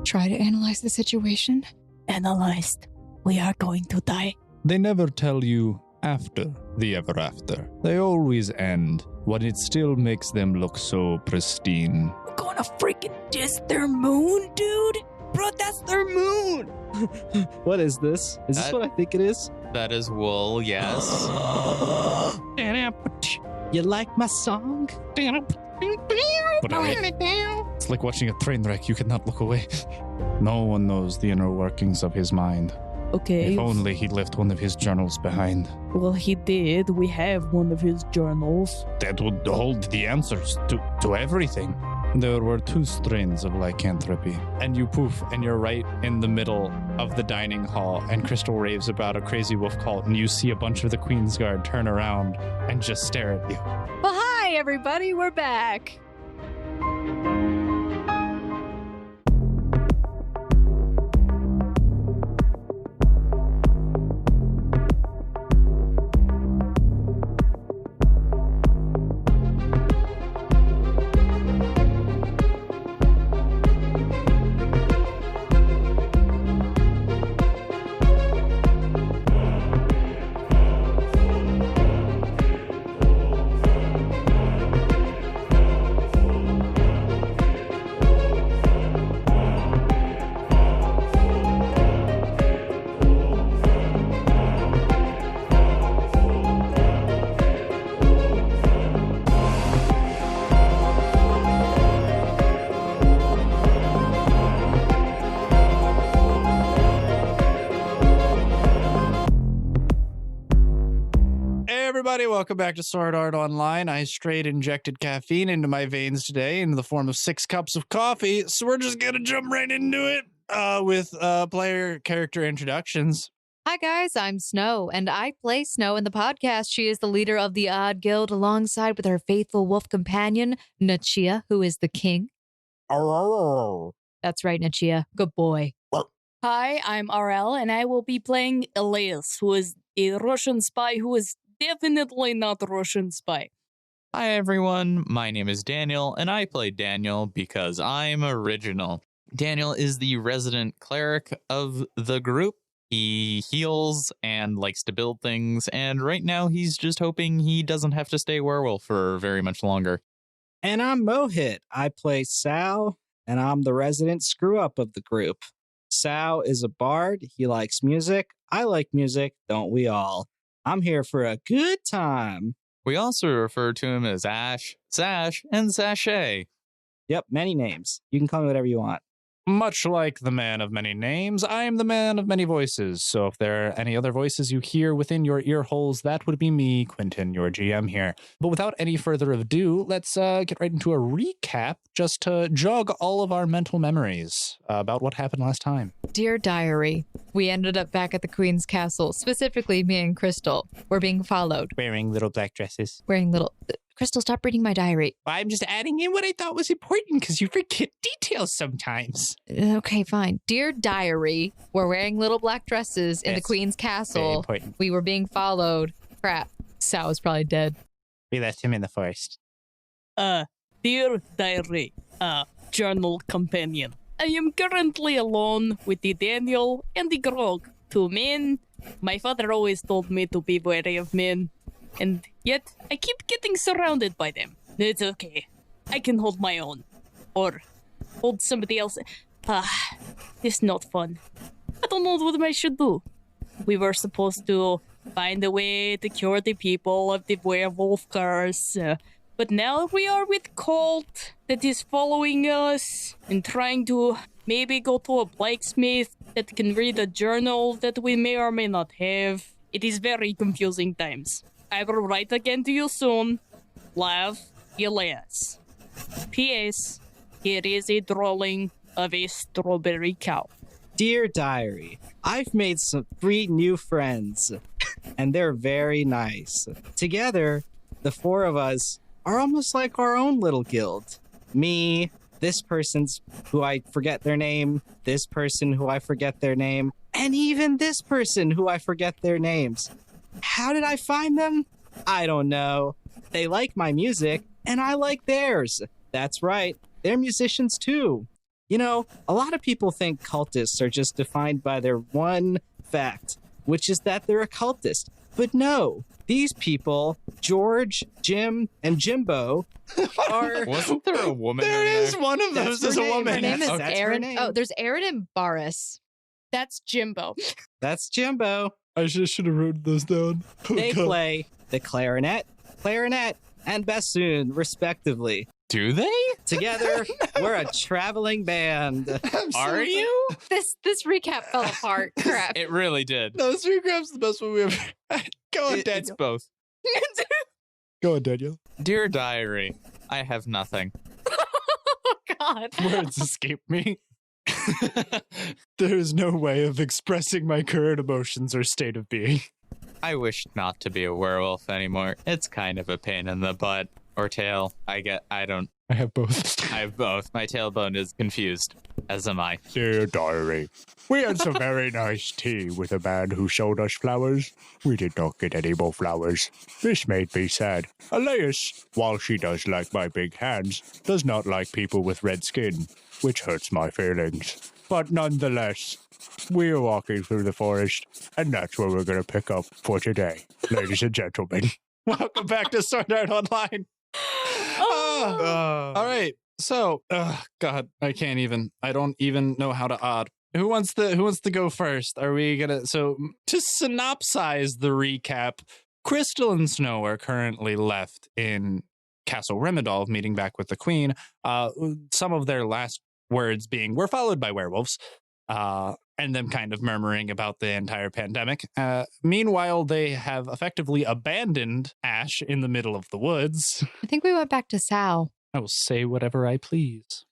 try to analyze the situation. Analyzed. We are going to die. They never tell you after the ever after. They always end when it still makes them look so pristine. We're gonna freaking diss their moon, dude. Bro, that's their moon. What is this? Is this what I think it is? That is wool, yes. You like my song? It's like watching a train wreck. You cannot look away. No one knows the inner workings of his mind. Okay. If only he left one of his journals behind. Well, he did. We have one of his journals. That would hold the answers to everything. There were 2 strains of lycanthropy. And you poof, and you're right in the middle of the dining hall, and Crystal raves about a crazy wolf cult, and you see a bunch of the Queen's Guard turn around and just stare at you. Well, hi, everybody. We're back. Welcome back to Sword Art Online. I straight injected caffeine into my veins today in the form of 6 cups of coffee, so we're just gonna jump right into it with player character introductions. Hi, guys. I'm Snow, and I play Snow in the podcast. She is the leader of the Odd Guild alongside with her faithful wolf companion, Nachia, who is the king. Oh. That's right, Nachia. Good boy. Hi, I'm RL, and I will be playing Elias, who is a Russian spy who is definitely not a Russian spy. Hi everyone, my name is Daniel, and I play Daniel because I'm original. Daniel is the resident cleric of the group. He heals and likes to build things, and right now he's just hoping he doesn't have to stay werewolf for very much longer. And I'm Mohit. I play Sal, and I'm the resident screw-up of the group. Sal is a bard. He likes music. I like music, don't we all? I'm here for a good time. We also refer to him as Ashe, Sash, and Sachet. Yep, many names. You can call me whatever you want. Much like the man of many names, I am the man of many voices. So if there are any other voices you hear within your ear holes, that would be me, Quentin, your GM here. But without any further ado, let's get right into a recap just to jog all of our mental memories about what happened last time. Dear Diary, we ended up back at the Queen's Castle, specifically me and Crystal. We're being followed. Wearing little black dresses. Wearing little... Crystal, stop reading my diary. I'm just adding in what I thought was important because you forget details sometimes. Okay, fine. Dear Diary, we're wearing little black dresses in the Queen's Castle. Very important. We were being followed. Crap. Sal was probably dead. We left him in the forest. Dear Diary, journal companion. I am currently alone with the Daniel and the Grog, 2 men. My father always told me to be wary of men. And yet, I keep getting surrounded by them. It's okay. I can hold my own. Or hold somebody else. It's not fun. I don't know what I should do. We were supposed to find a way to cure the people of the werewolf curse. But now we are with cult that is following us and trying to maybe go to a blacksmith that can read a journal that we may or may not have. It is very confusing times. I will write again to you soon. Love, Elias. P.S. Here is a drawing of a strawberry cow. Dear Diary, I've made 3 new friends, and they're very nice. Together, the 4 of us are almost like our own little guild. Me, this person's who I forget their name, this person who I forget their name, and even this person who I forget their names. How did I find them? I don't know. They like my music, and I like theirs. That's right. They're musicians too. You know, a lot of people think cultists are just defined by their one fact, which is that they're a cultist. But no, these people, George, Jim, and Jimbo, are... Wasn't there a woman There in is there? one of That's those is her a name. woman. Her name is That's her Aaron. name. Oh, there's Aaron and Boris. That's Jimbo. That's Jimbo. I should have written those down. They play the clarinet, and bassoon, respectively. Do they? Together, we're a traveling band. Are you? This recap fell apart. Crap. It really did. No, Three Grab's the best one we ever. Go on, It's Daniel. both. Go on, Daniel. Dear diary, I have nothing. Oh, God. Words escape me. There is no way of expressing my current emotions or state of being. I wish not to be a werewolf anymore. It's kind of a pain in the butt. Or tail. I have both. have both. My tailbone is confused, as am I. Dear diary, we had some very nice tea with a man who showed us flowers. We did not get any more flowers. This made me sad. Elias, while she does like my big hands, does not like people with red skin, which hurts my feelings. But nonetheless, we are walking through the forest, and that's where we're going to pick up for today. Ladies and gentlemen, welcome back to Sword Art Online. All right. So, God, I don't even know how to odd. Who wants to go first? Are we gonna? So, to synopsize the recap, Crystal and Snow are currently left in Castle Remedal, meeting back with the Queen. Some of their last words being, "We're followed by werewolves," and them kind of murmuring about the entire pandemic. Meanwhile, they have effectively abandoned Ashe in the middle of the woods. I think we went back to Sal. I will say whatever I please.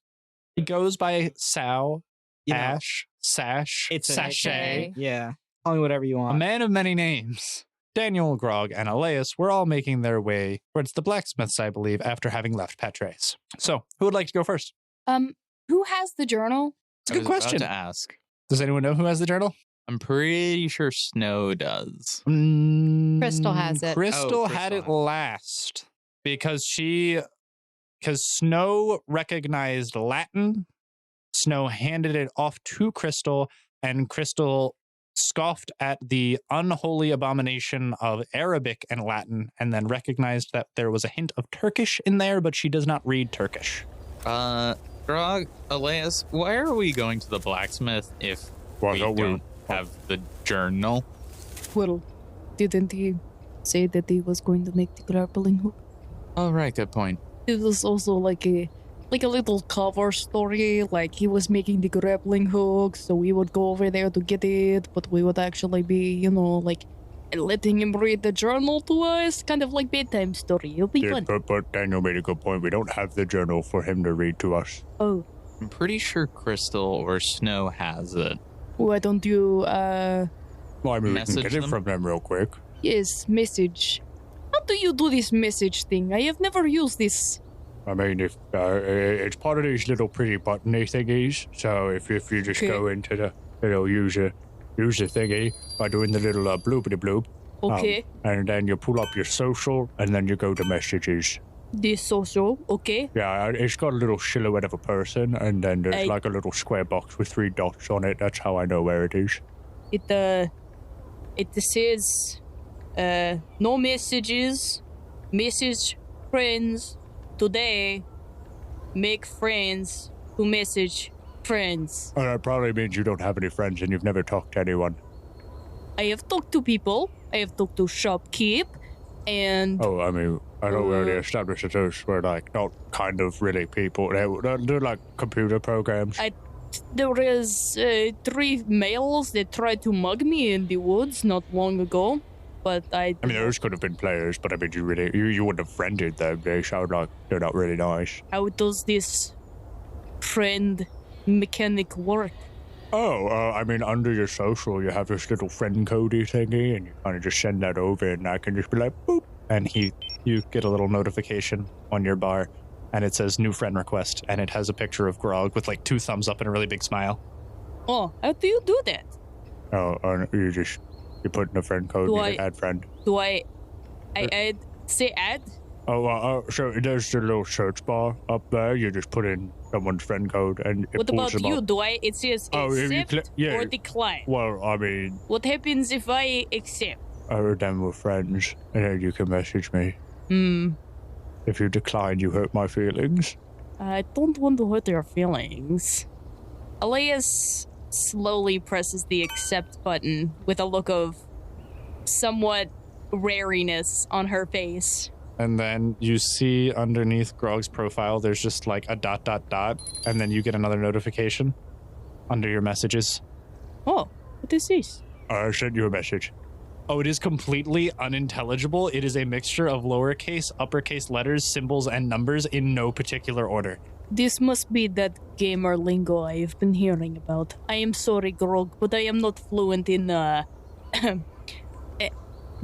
He goes by Sal, You know, Ashe, Sash, It's an Sachet, yeah. Call me whatever you a want. man of many names. Daniel, Grog, and Elias were all making their way towards the blacksmiths, I believe, after having left Petraeus. So, who would like to go first? Who has the journal? It's a good question. To ask. Does anyone know who has the journal? I'm pretty sure Snow does. Crystal has it. Crystal had Crystal it has it. last because Snow recognized Latin. Snow handed it off to Crystal, and Crystal scoffed at the unholy abomination of Arabic and Latin, and then recognized that there was a hint of Turkish in there, but she does not read Turkish. Grog, Elias, why are we going to the blacksmith if we don't have the journal? Well, didn't he say that he was going to make the grappling hook? Oh, right, good point. It was also like a little cover story, like he was making the grappling hook, so we would go over there to get it, but we would actually be, like letting him read the journal to us, kind of like bedtime story. It'll be fun. But Daniel made a good point. We don't have the journal for him to read to us. Oh, I'm pretty sure Crystal or Snow has it. why don't you, Well, I mean, we can Message get it them? from them real quick. yes, message. How do you do this message thing? I have never used this. I mean, if it's part of these little pretty buttony thingies, so if you just Okay. go into the user thingy by doing the little bloopity bloop, Okay, and then you pull up your social, and then you go to messages. this social, okay. Yeah, it's got a little silhouette of a person, and then there's I- like a little square box with 3 dots on it. That's how I know where it is. It says, no messages, message friends, today, make friends to message friends. And that probably means you don't have any friends and you've never talked to anyone. I have talked to people, I have talked to shopkeep, and Oh, I mean, I know we already established that those were like not kind of really people. They're like computer programs. there is 3 males that tried to mug me in the woods not long ago, but I mean, those could have been players, but I mean, you wouldn't have friended them. They sound like they're not really nice. how does this friend mechanic work? Oh, I mean, under your social, you have this little friend codey thingy, and you kind of just send that over, and I can just be like, boop, and you get a little notification on your bar, and it says new friend request, and it has a picture of Grog with like 2 thumbs up and a really big smile. Oh, how do you do that? Oh, you put in a friend code, Do and you I- hit add friend. Do I add, say add? So there's the little search bar up there. You just put in someone's friend code and it What pulls about them you? up. Do I? It says if you accept or decline. Well, I mean, What happens if I accept? then we're friends, and then you can message me. If you decline, you hurt my feelings. I don't want to hurt your feelings. Elias slowly presses the accept button with a look of somewhat wariness on her face. And then you see underneath Grog's profile, there's just like a ... and then you get another notification under your messages. Oh, what is this? I sent you a message. Oh, it is completely unintelligible. It is a mixture of lowercase, uppercase letters, symbols, and numbers in no particular order. This must be that gamer lingo I've been hearing about. I am sorry, Grog, but I am not fluent in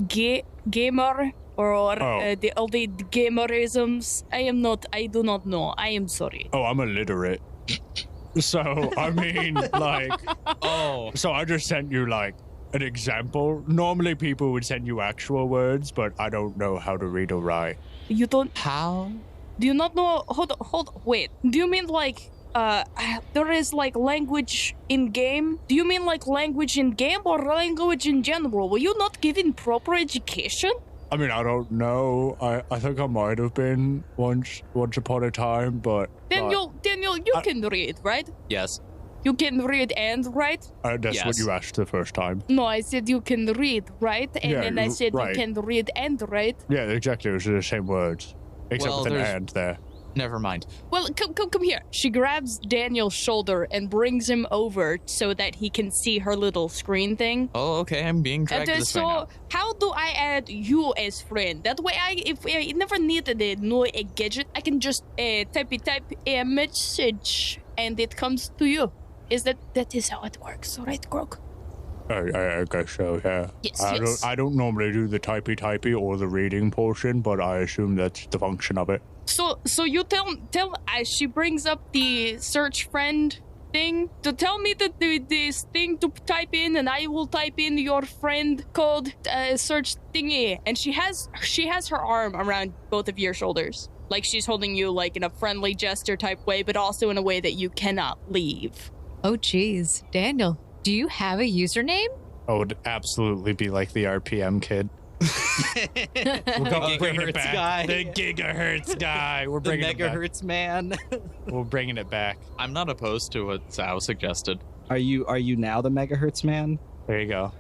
gamer or all the gamerisms. I do not know. I am sorry. Oh, I'm illiterate. So, I mean, like... So I just sent you, like, an example. Normally people would send you actual words, but I don't know how to read or write. You don't... How? Do you not know... Wait. Do you mean, like, there is, like, language in-game? Do you mean, like, language in-game or language in general? Were you not given proper education? I mean, I don't know. I think I might have been once upon a time, but... Daniel, you can read, right? Yes. You can read and write? That's Yes. what you asked the first time. No, I said you can read, right? And Yeah, then I said right. you can read and write. Yeah, exactly. It was the same words. Except Well, with an there's- and there. Never mind. Well, come here. She grabs Daniel's shoulder and brings him over so that he can see her little screen thing. Oh, okay. I'm being dragged this way now. So, how do I add you as friend? That way, if I never needed a new gadget, I can just type a message and it comes to you. That is how it works, right, Grog? I guess so, yeah. Yes, I don't normally do the typey or the reading portion, but I assume that's the function of it. So you tell as she brings up the search friend thing to tell me that this thing to type in, and I will type in your friend code search thingy. And she has her arm around both of your shoulders, like she's holding you like in a friendly gesture type way, but also in a way that you cannot leave. Oh, geez. Daniel, do you have a username? I would absolutely be like the RPM kid. We're going bringing it Gigahertz back. guy. The gigahertz guy. We're The bringing it back. megahertz man. We're bringing it back. I'm not opposed to what Sal suggested. Are you now the megahertz man? There you go.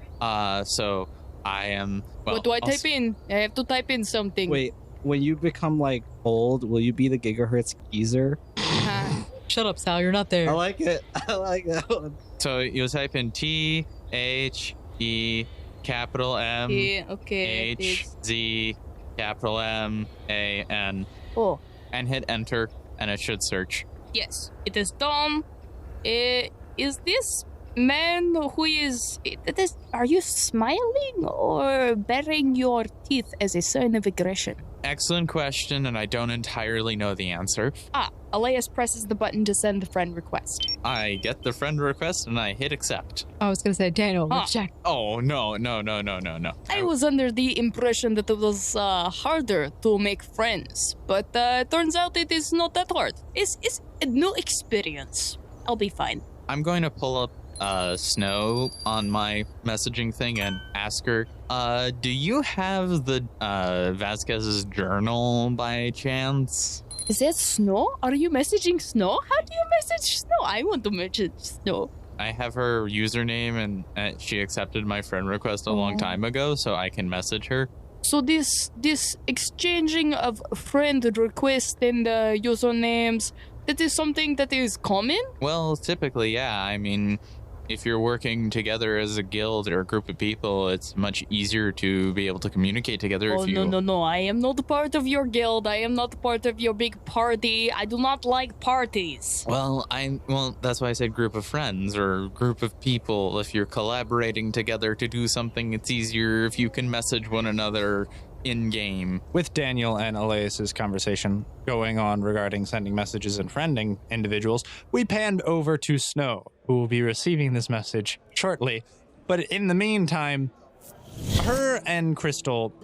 So I am. Well, What do I I'll type in? I have to type in something. Wait, when you become like old, will you be the gigahertz geezer? Shut up, Sal. You're not there. I like it. I like that one. So you'll type in THE capital M Yeah, okay. H Z capital M A N Oh, and hit enter and it should search. yes, it is done. Is this man who is... Are you smiling or baring your teeth as a sign of aggression? Excellent question, and I don't entirely know the answer. Elias presses the button to send the friend request. I get the friend request and I hit accept. I was going to say, Daniel, Huh. reject. Oh, no. I was under the impression that it was harder to make friends, but turns out it is not that hard. It's a new experience. I'll be fine. I'm going to pull up Snow on my messaging thing and ask her, do you have the Vasquez's journal by chance? Is that Snow? Are you messaging Snow? How do you message Snow? I want to message Snow. I have her username and she accepted my friend request a long time ago, so I can message her. So this exchanging of friend requests and usernames, that is something that is common? Well, typically, yeah. I mean, if you're working together as a guild or a group of people, it's much easier to be able to communicate together. Oh, if you... no. I am not part of your guild. I am not part of your big party. I do not like parties. Well, that's why I said group of friends or group of people. If you're collaborating together to do something, it's easier if you can message one another in-game. With Daniel and Elias's conversation going on regarding sending messages and friending individuals, we panned over to Snow, who will be receiving this message shortly. But in the meantime, her and Crystal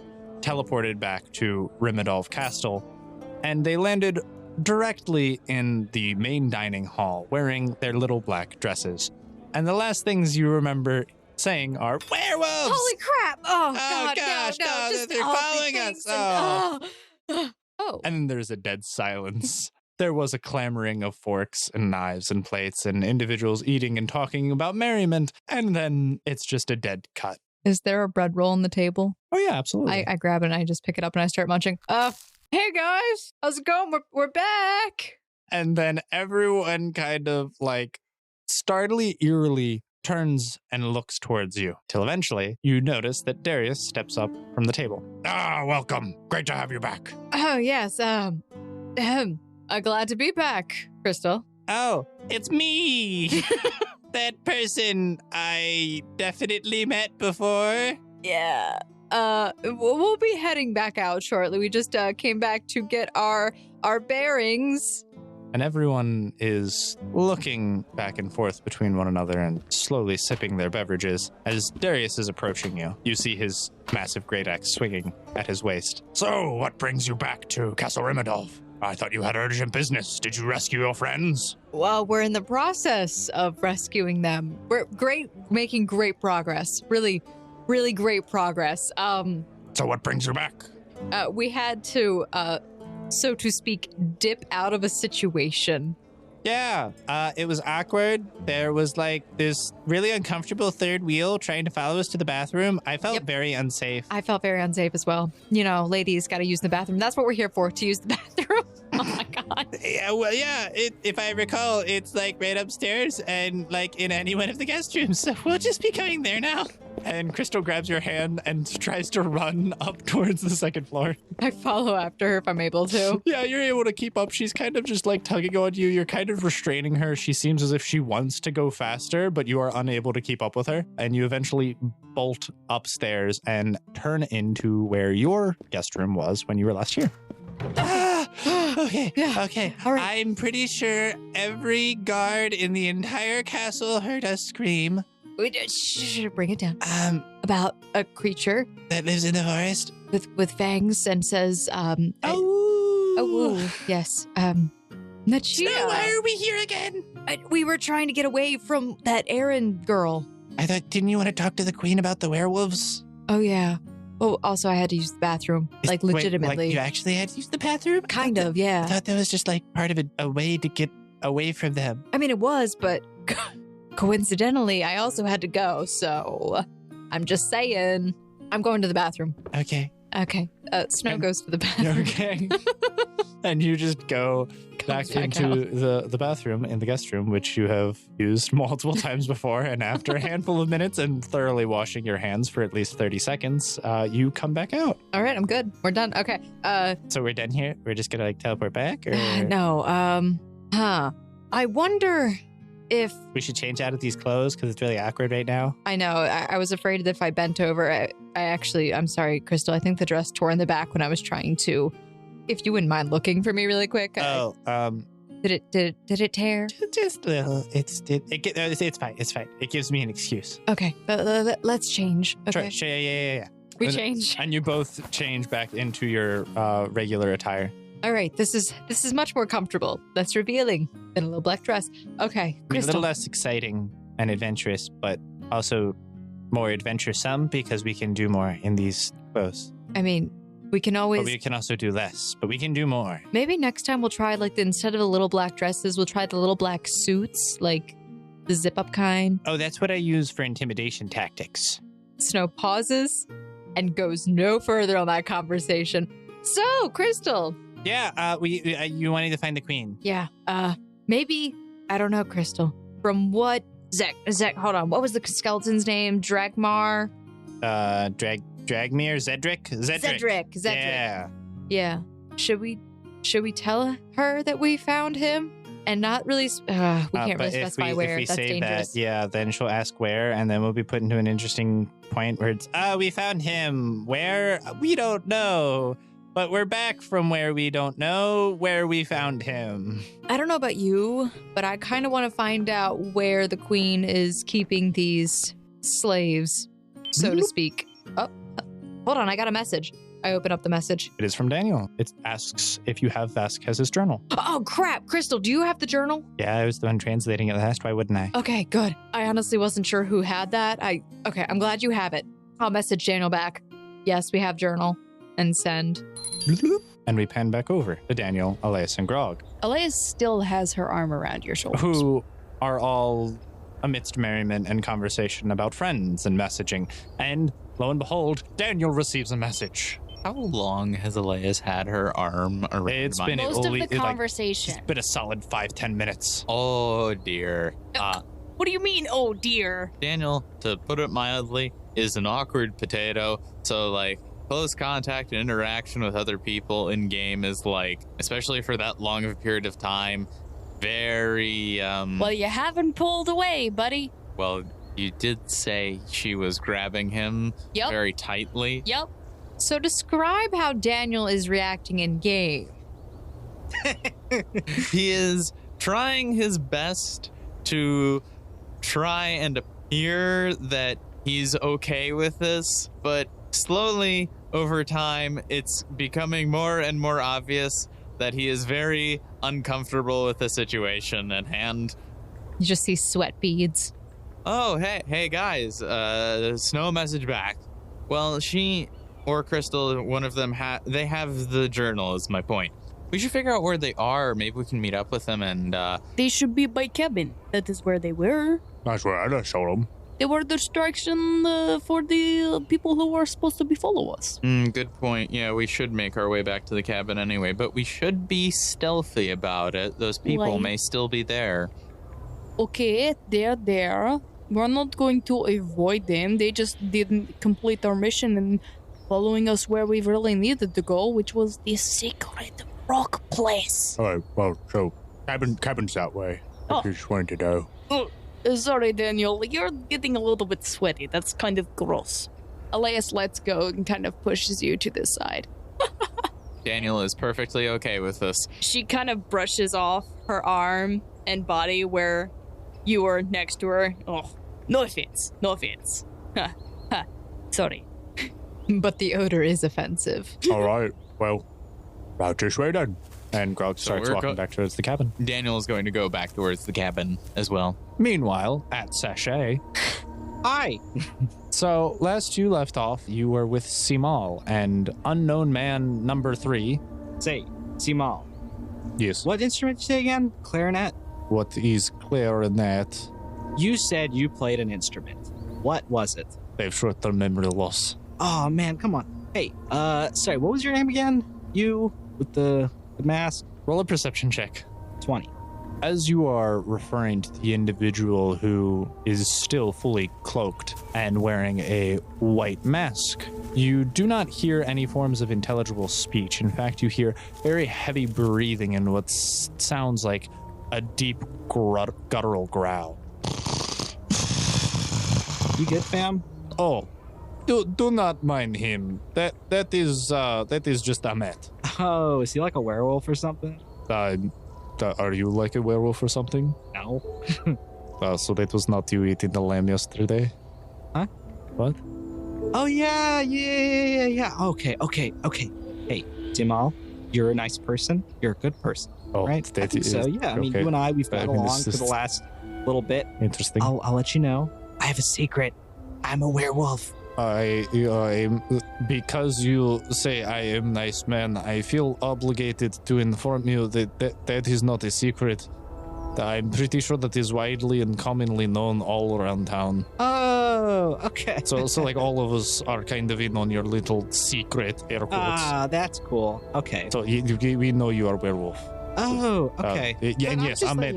teleported back to Rimidolf Castle, and they landed directly in the main dining hall wearing their little black dresses. And the last things you remember saying are, werewolves! Holy crap! Oh, God, gosh, no, no, just they're all the following us. things and- oh. And then there's a dead silence. There was a clamoring of forks and knives and plates and individuals eating and talking about merriment, and then it's just a dead cut. Is there a bread roll on the table? Oh, yeah, absolutely. I grab it and I just pick it up and I start munching. Hey guys, how's it going? We're back. And then everyone kind of like startlingly eerily turns and looks towards you, till eventually you notice that Darius steps up from the table. Ah, welcome. Great to have you back. Oh yes, I'm glad to be back, Crystal. Oh, it's me. That person I definitely met before. Yeah. We'll be heading back out shortly. We just came back to get our bearings. And everyone is looking back and forth between one another and slowly sipping their beverages. As Darius is approaching you, you see his massive great axe swinging at his waist. So, what brings you back to Castle Rimidolf? I thought you had urgent business. Did you rescue your friends? Well, we're in the process of rescuing them. We're making great progress. Really, really great progress. So what brings you back? We had to, so to speak, dip out of a situation. Yeah, it was awkward. There was like this really uncomfortable third wheel trying to follow us to the bathroom. I felt very unsafe. I felt very unsafe as well. You know, ladies got to use the bathroom. That's what we're here for, to use the bathroom. Oh my God. Yeah, well, yeah, if I recall, it's like right upstairs and like in any one of the guest rooms. So we'll just be going there now. And Crystal grabs your hand and tries to run up towards the second floor. I follow after her if I'm able to. Yeah, you're able to keep up. She's kind of just like tugging on you. You're kind of restraining her. She seems as if she wants to go faster, but you are unable to keep up with her. And you eventually bolt upstairs and turn into where your guest room was when you were last here. Okay. Yeah. Okay. All right. I'm pretty sure every guard in the entire castle heard us scream. Bring it down. About a creature That lives in the forest. with fangs and says, yes. Nachia. So why are we here again? We were trying to get away from that Aaron girl. I thought, didn't you want to talk to the queen about the werewolves? Oh, yeah. Oh, also, I had to use the bathroom. Like, legitimately. Wait, like you actually had to use the bathroom? Kind of, I yeah. thought that was just like part of a way to get away from them. I mean, it was, but coincidentally, I also had to go, so I'm just saying. I'm going to the bathroom. Okay. Okay. Snow goes to the bathroom. Okay. And you just go back into the bathroom in the guest room, which you have used multiple times before. And after a handful of minutes and thoroughly washing your hands for at least 30 seconds, you come back out. All right, I'm good. We're done. Okay. So we're done here? We're just going to like teleport back? Or No. I wonder if... we should change out of these clothes because it's really awkward right now. I know. I was afraid that if I bent over, I'm sorry, Crystal. I think the dress tore in the back when I was trying to. If you wouldn't mind looking for me really quick. Did it tear? Just a little. It's fine. It's fine. It gives me an excuse. Okay, let's change. Okay, Sure. Yeah. we change. And you both change back into your regular attire. All right, this is much more comfortable. Less revealing than a little black dress. Okay, I mean, a Crystal. little less exciting and adventurous, but also more adventuresome because we can do more in these clothes. I mean, we can always. But we can also do less, but we can do more. Maybe next time we'll try instead of the little black dresses, we'll try the little black suits, like the zip-up kind. Oh, that's what I use for intimidation tactics. Snow pauses and goes no further on that conversation. So, Crystal. Yeah, you wanted to find the queen. Yeah, maybe, I don't know, Crystal. From what, Zach, hold on, what was the skeleton's name? Dragmar? Dragmir? Zedric? Yeah. Should we tell her that we found him? And not really, we can't really specify where. If we That's say dangerous. that, yeah, then she'll ask where, and then we'll be put into an interesting point where it's, we found him. Where? We don't know. But we're back from where we don't know where we found him. I don't know about you, but I kind of want to find out where the queen is keeping these slaves, so to speak. Oh, hold on, I got a message. I open up the message. It is from Daniel. It asks if you have Vasquez's journal. Oh, crap. Crystal, do you have the journal? Yeah, I was the one translating it last. Why wouldn't I? Okay, good. I honestly wasn't sure who had that. Okay, I'm glad you have it. I'll message Daniel back. Yes, we have journal. And send. And we pan back over to Daniel, Elias, and Grog. Elias still has her arm around your shoulders. Who are all amidst merriment and conversation about friends and messaging. And lo and behold, Daniel receives a message. How long has Elias had her arm around It's my been neck? Most of the conversation. It's been a solid 5-10 minutes. Oh, dear. What do you mean, oh dear? Daniel, to put it mildly, is an awkward potato. So, like, close contact and interaction with other people in game is, like, especially for that long of a period of time, very, Well, you haven't pulled away, buddy. Well, you did say she was grabbing him very tightly. Yep. So describe how Daniel is reacting in game. He is trying his best to try and appear that he's okay with this, but slowly over time, it's becoming more and more obvious that he is very uncomfortable with the situation at hand. You just see sweat beads. Oh, hey guys, Snow message back. Well, she or Crystal, one of them, they have the journal is my point. We should figure out where they are. Maybe we can meet up with them and, They should be by cabin. That is where they were. That's where I just showed them. They were distraction for the people who were supposed to be follow us. Good point. Yeah, we should make our way back to the cabin anyway, but we should be stealthy about it. Those people may still be there. Okay, they're there. We're not going to avoid them. They just didn't complete our mission and following us where we really needed to go, which was the secret rock place. Oh, well, so cabin's that way. I just wanted to know. Sorry, Daniel. You're getting a little bit sweaty. That's kind of gross. Elias lets go and kind of pushes you to the side. Daniel is perfectly okay with this. She kind of brushes off her arm and body where you were next to her. Oh, no offense. No offense. Sorry. But the odor is offensive. All right, well, out this way then. And Grog starts walking back towards the cabin. Daniel is going to go back towards the cabin as well. Meanwhile, at Ashe. Hi. So, last you left off, you were with Simol and unknown man number 3. Say, Simol. Yes. What instrument did you say again? Clarinet? What is clarinet? You said you played an instrument. What was it? They've short-term memory loss. Oh, man, come on. Hey, sorry, what was your name again? You with the mask? Roll a perception check. 20. As you are referring to the individual who is still fully cloaked and wearing a white mask, you do not hear any forms of intelligible speech. In fact, you hear very heavy breathing and what sounds like a deep guttural growl. You good, fam? Oh, do not mind him. That is just Ahmet. Oh, is he like a werewolf or something? Are you like a werewolf or something? No. So that was not you eating the lamb yesterday? Huh? What? Oh, yeah. Okay. Hey, Simol, you're a nice person. You're a good person. Oh, right? I think so, yeah. I mean, you and I, we've got along for the last little bit. Interesting. I'll let you know. I have a secret. I'm a werewolf. Because you say I am nice man, I feel obligated to inform you that is not a secret. I'm pretty sure that is widely and commonly known all around town. Oh, okay. So like all of us are kind of in on your little secret, air quotes. Ah, that's cool. Okay. So we know you are a werewolf. Oh, okay. And yes, Ahmet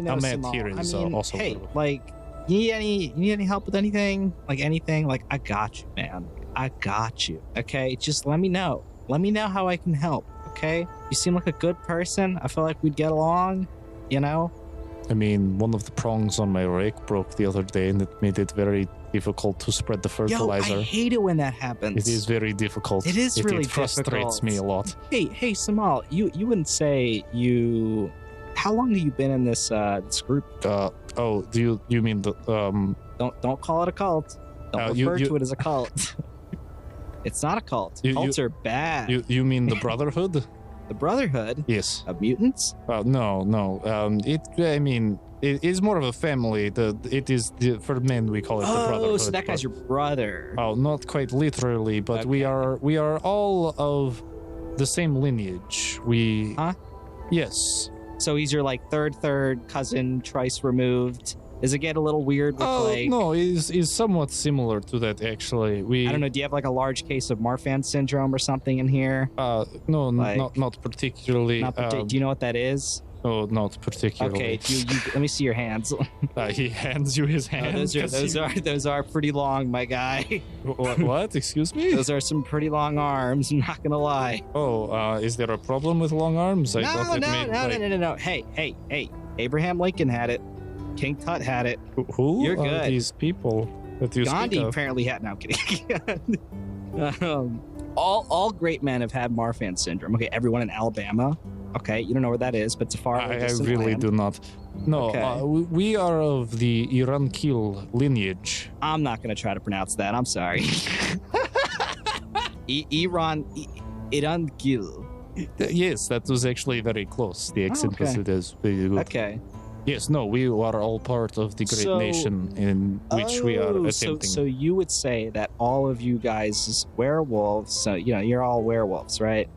here is also hey, werewolf. like, you need any help with anything? Like anything? Like, I got you, man. I got you. Okay, just let me know. Let me know how I can help. Okay, you seem like a good person. I feel like we'd get along. You know. I mean, one of the prongs on my rake broke the other day, and it made it very difficult to spread the fertilizer. Yo, I hate it when that happens. It is very difficult. It is really difficult. It frustrates me a lot. Hey, Simol, you wouldn't say you. How long have you been in this group? Do you mean the Don't call it a cult. Don't refer to it as a cult. It's not a cult. You- Cults are bad. You mean the Brotherhood? The Brotherhood Yes. of Mutants? No. It is more of a family. For men we call it the Brotherhood. Oh, so that guy's your brother. Oh, not quite literally, but Okay. we are all of the same lineage. Huh? Yes. So he's your like third cousin, twice removed. Does it get a little weird with like? No, is somewhat similar to that actually. I don't know. Do you have like a large case of Marfan syndrome or something in here? No, Like- not particularly. Do you know what that is? No, not particularly. Okay. Let me see your hands. He hands you his Oh, hands. those are pretty long, my guy. What? Excuse me? Those are some pretty long arms. I'm not gonna lie. Oh, is there a problem with long arms? No. Hey. Abraham Lincoln had it. King Tut had it. Who You're are good. these people that you Gandhi speak of? apparently had. No, I'm kidding. All great men have had Marfan syndrome. Okay, everyone in Alabama. Okay, you don't know where that is, but it's a far away I distant really land. do not. No, Okay. we are of the Irankil lineage. I'm not going to try to pronounce that. I'm sorry. Iran Gil. Yes, that was actually very close. The accent was okay. it is very good. Okay. Yes, no, we are all part of the great So- nation in which we are attempting. So you would say that all of you guys is werewolves. So you're all werewolves, right?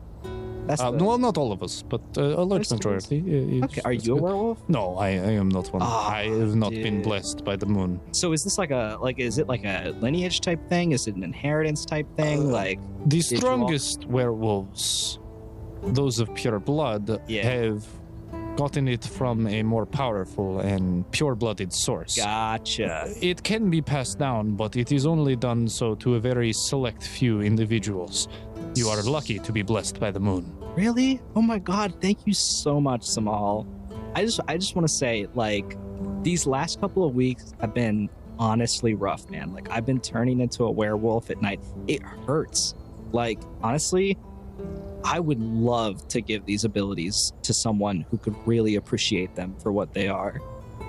That's well, not all of us, but a large Most of us. majority. okay. Are you a werewolf? No, I am not one. Oh, I have not been dude. blessed by the moon. So is this is it like a lineage type thing? Is it an inheritance type thing? The you strongest werewolves, those of pure blood, Yeah. have gotten it from a more powerful and pure-blooded source. gotcha. It can be passed down, but it is only done so to a very select few individuals. You are lucky to be blessed by the moon. Really? Oh my god, thank you so much, Simol. I just want to say, these last couple of weeks have been honestly rough, man. I've been turning into a werewolf at night. It hurts. Honestly, I would love to give these abilities to someone who could really appreciate them for what they are.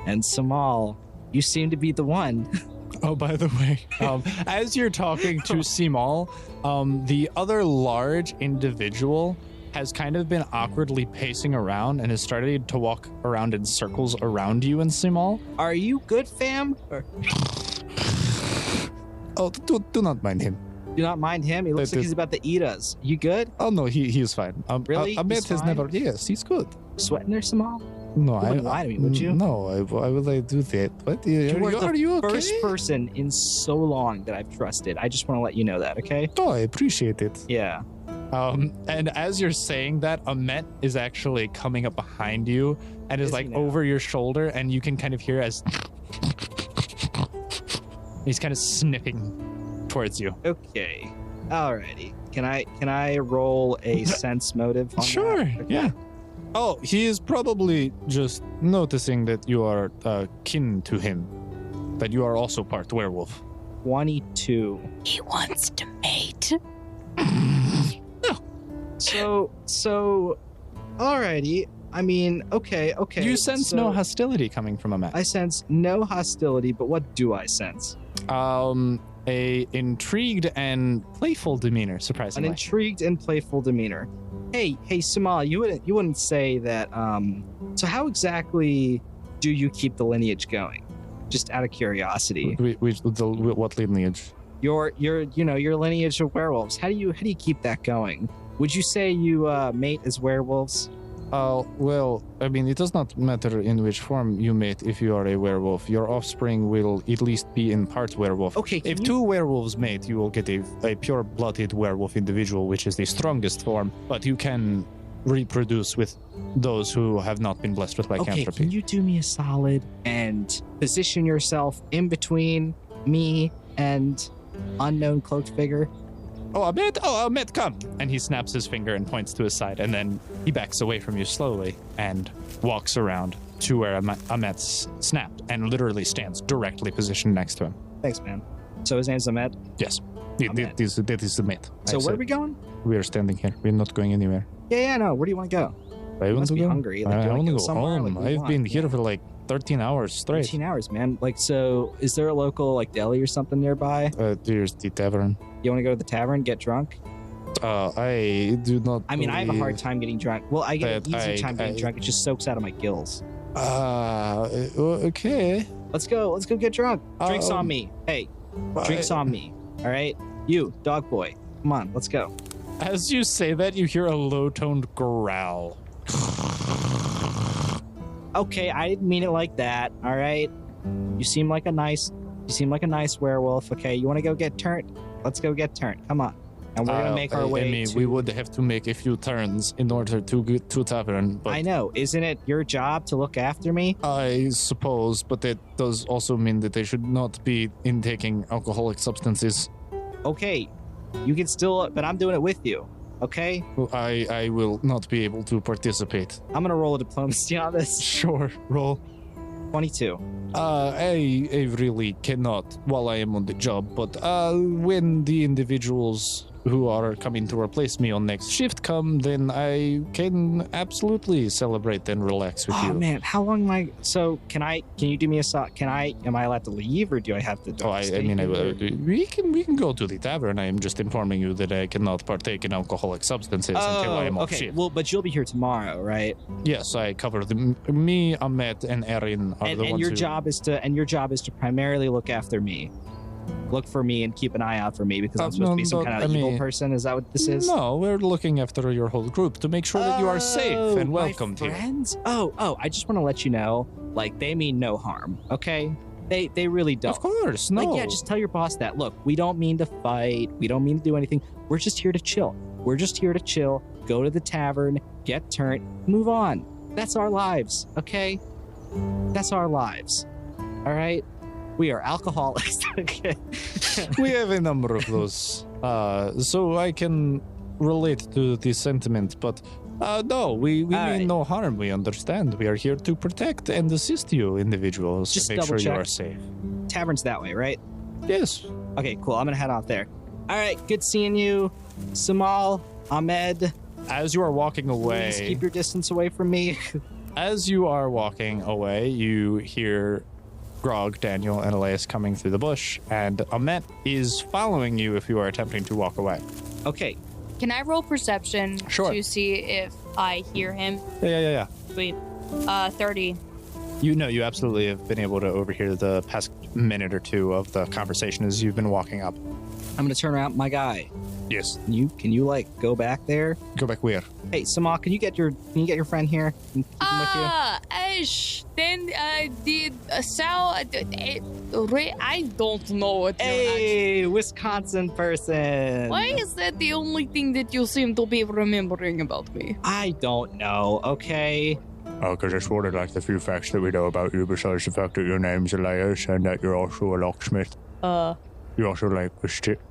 And Simol, you seem to be the one. Oh, by the way, as you're talking to Simol, the other large individual has kind of been awkwardly pacing around and has started to walk around in circles around you and Simol. Are you good, fam? Or Oh, do not mind him. do not mind him. He looks like he's about to eat us. You good? Oh, no, he is fine. Really? Ahmed He's has fine? never... Yes, he's good. Sweating there, Simol? No, You wouldn't lie to me, would you? No, why would I do that? What? Are you okay? First person in so long that I've trusted. I just want to let you know that, okay? Oh, I appreciate it. Yeah. And as you're saying that, Ahmet is actually coming up behind you and is Is he now? over your shoulder, and you can kind of hear as he's kind of sniffing towards you. Okay. Alrighty. Can I roll a sense motive on Sure. that? Okay. Yeah. Oh, he is probably just noticing that you are kin to him, that you are also part werewolf. 22. He wants to mate. So alrighty. I mean, okay. You sense so no hostility coming from Ahmet. I sense no hostility, but what do I sense? A intrigued and playful demeanor, An surprisingly. intrigued and playful demeanor. Hey, Simol, you wouldn't say that. So how exactly do you keep the lineage going? Just out of curiosity. What lineage? Your lineage of werewolves. How do you keep that going? Would you say you mate as werewolves? Well, I mean, it does not matter in which form you mate if you are a werewolf. Your offspring will at least be in part werewolf. Okay. If two werewolves mate, you will get a pure-blooded werewolf individual, which is the strongest form, but you can reproduce with those who have not been blessed with lycanthropy. Okay, can you do me a solid and position yourself in between me and unknown cloaked figure? Oh, Ahmed, come! And he snaps his finger and points to his side, and then he backs away from you slowly and walks around to where Ahmed's snapped and literally stands directly positioned next to him. Thanks, man. So his name's Ahmed. Yes. Ahmed. That is the mate. So where are we going? We are standing here. We're not going anywhere. Yeah, no. Where do you want to go? I want must to be go. hungry. Like, do you I wanna want to go go somewhere? home. Like, what do you I've want? been here for like 13 hours straight. 13 hours, man. Like, so is there a local, like, deli or something nearby? There's the tavern. You want to go to the tavern, get drunk? I do not. I mean, I have a hard time getting drunk. Well, I get an easy time getting drunk. It just soaks out of my gills. Okay. Let's go get drunk. Drinks on me. Hey, drinks on me. All right? You, dog boy. Come on, let's go. As you say that, you hear a low-toned growl. Okay, I didn't mean it like that. All right? You seem like a nice werewolf. Okay, you want to go get turned? Let's go get turned. Come on. And we're going to make our way I mean, we would have to make a few turns in order to get to tavern. But I know. Isn't it your job to look after me? I suppose, but that does also mean that they should not be intaking alcoholic substances. Okay, you can still, but I'm doing it with you. Okay? I will not be able to participate. I'm going to roll a diplomacy on this. Sure, roll. 22. I really cannot while I am on the job, but when the individuals who are coming to replace me on next shift come, then I can absolutely celebrate and relax with you. Oh man, how long am I? So can you do me a solid? Am I allowed to leave or do I have to? We can go to the tavern. I am just informing you that I cannot partake in alcoholic substances until I am off shift. Well, but you'll be here tomorrow, right? Yes, I cover me, Ahmet, and Erin are the ones and your job is to primarily look after me. Look for me and keep an eye out for me because I'm supposed to be some kind of evil person. Is that what this is? No, we're looking after your whole group to make sure that you are safe and welcomed here. Friends? Oh, I just want to let you know, like, they mean no harm, okay? They really don't. Of course, no. Like, yeah, just tell your boss that. Look, we don't mean to fight. We don't mean to do anything. We're just here to chill. Go to the tavern, get turned, move on. That's our lives, okay? That's our lives, all right? We are alcoholics. Okay. We have a number of those. So I can relate to the sentiment, but no, we mean no harm. We understand. We are here to protect and assist you individuals Just to make sure check. you are safe. Tavern's that way, right? Yes. Okay, cool. I'm going to head off there. All right, good seeing you, Simol, Ahmed. As you are walking away... Please keep your distance away from me. As you are walking away, you hear... Grog, Daniel, and Elias coming through the bush, and Ahmet is following you if you are attempting to walk away. Okay. Can I roll perception to see if I hear him? Yeah. Sweet. 30. You absolutely have been able to overhear the past minute or two of the conversation as you've been walking up. I'm going to turn around. My guy. Yes. Can you like go back there? Go back where? Hey, Simol, can you get your friend here? Keep him with you? Ashe. Then Sal. I don't know what. Hey, Wisconsin person. Why is that the only thing that you seem to be remembering about me? I don't know. Okay. Oh, because I sort of like the few facts that we know about you, besides the fact that your name's Elias and that you're also a locksmith. You also like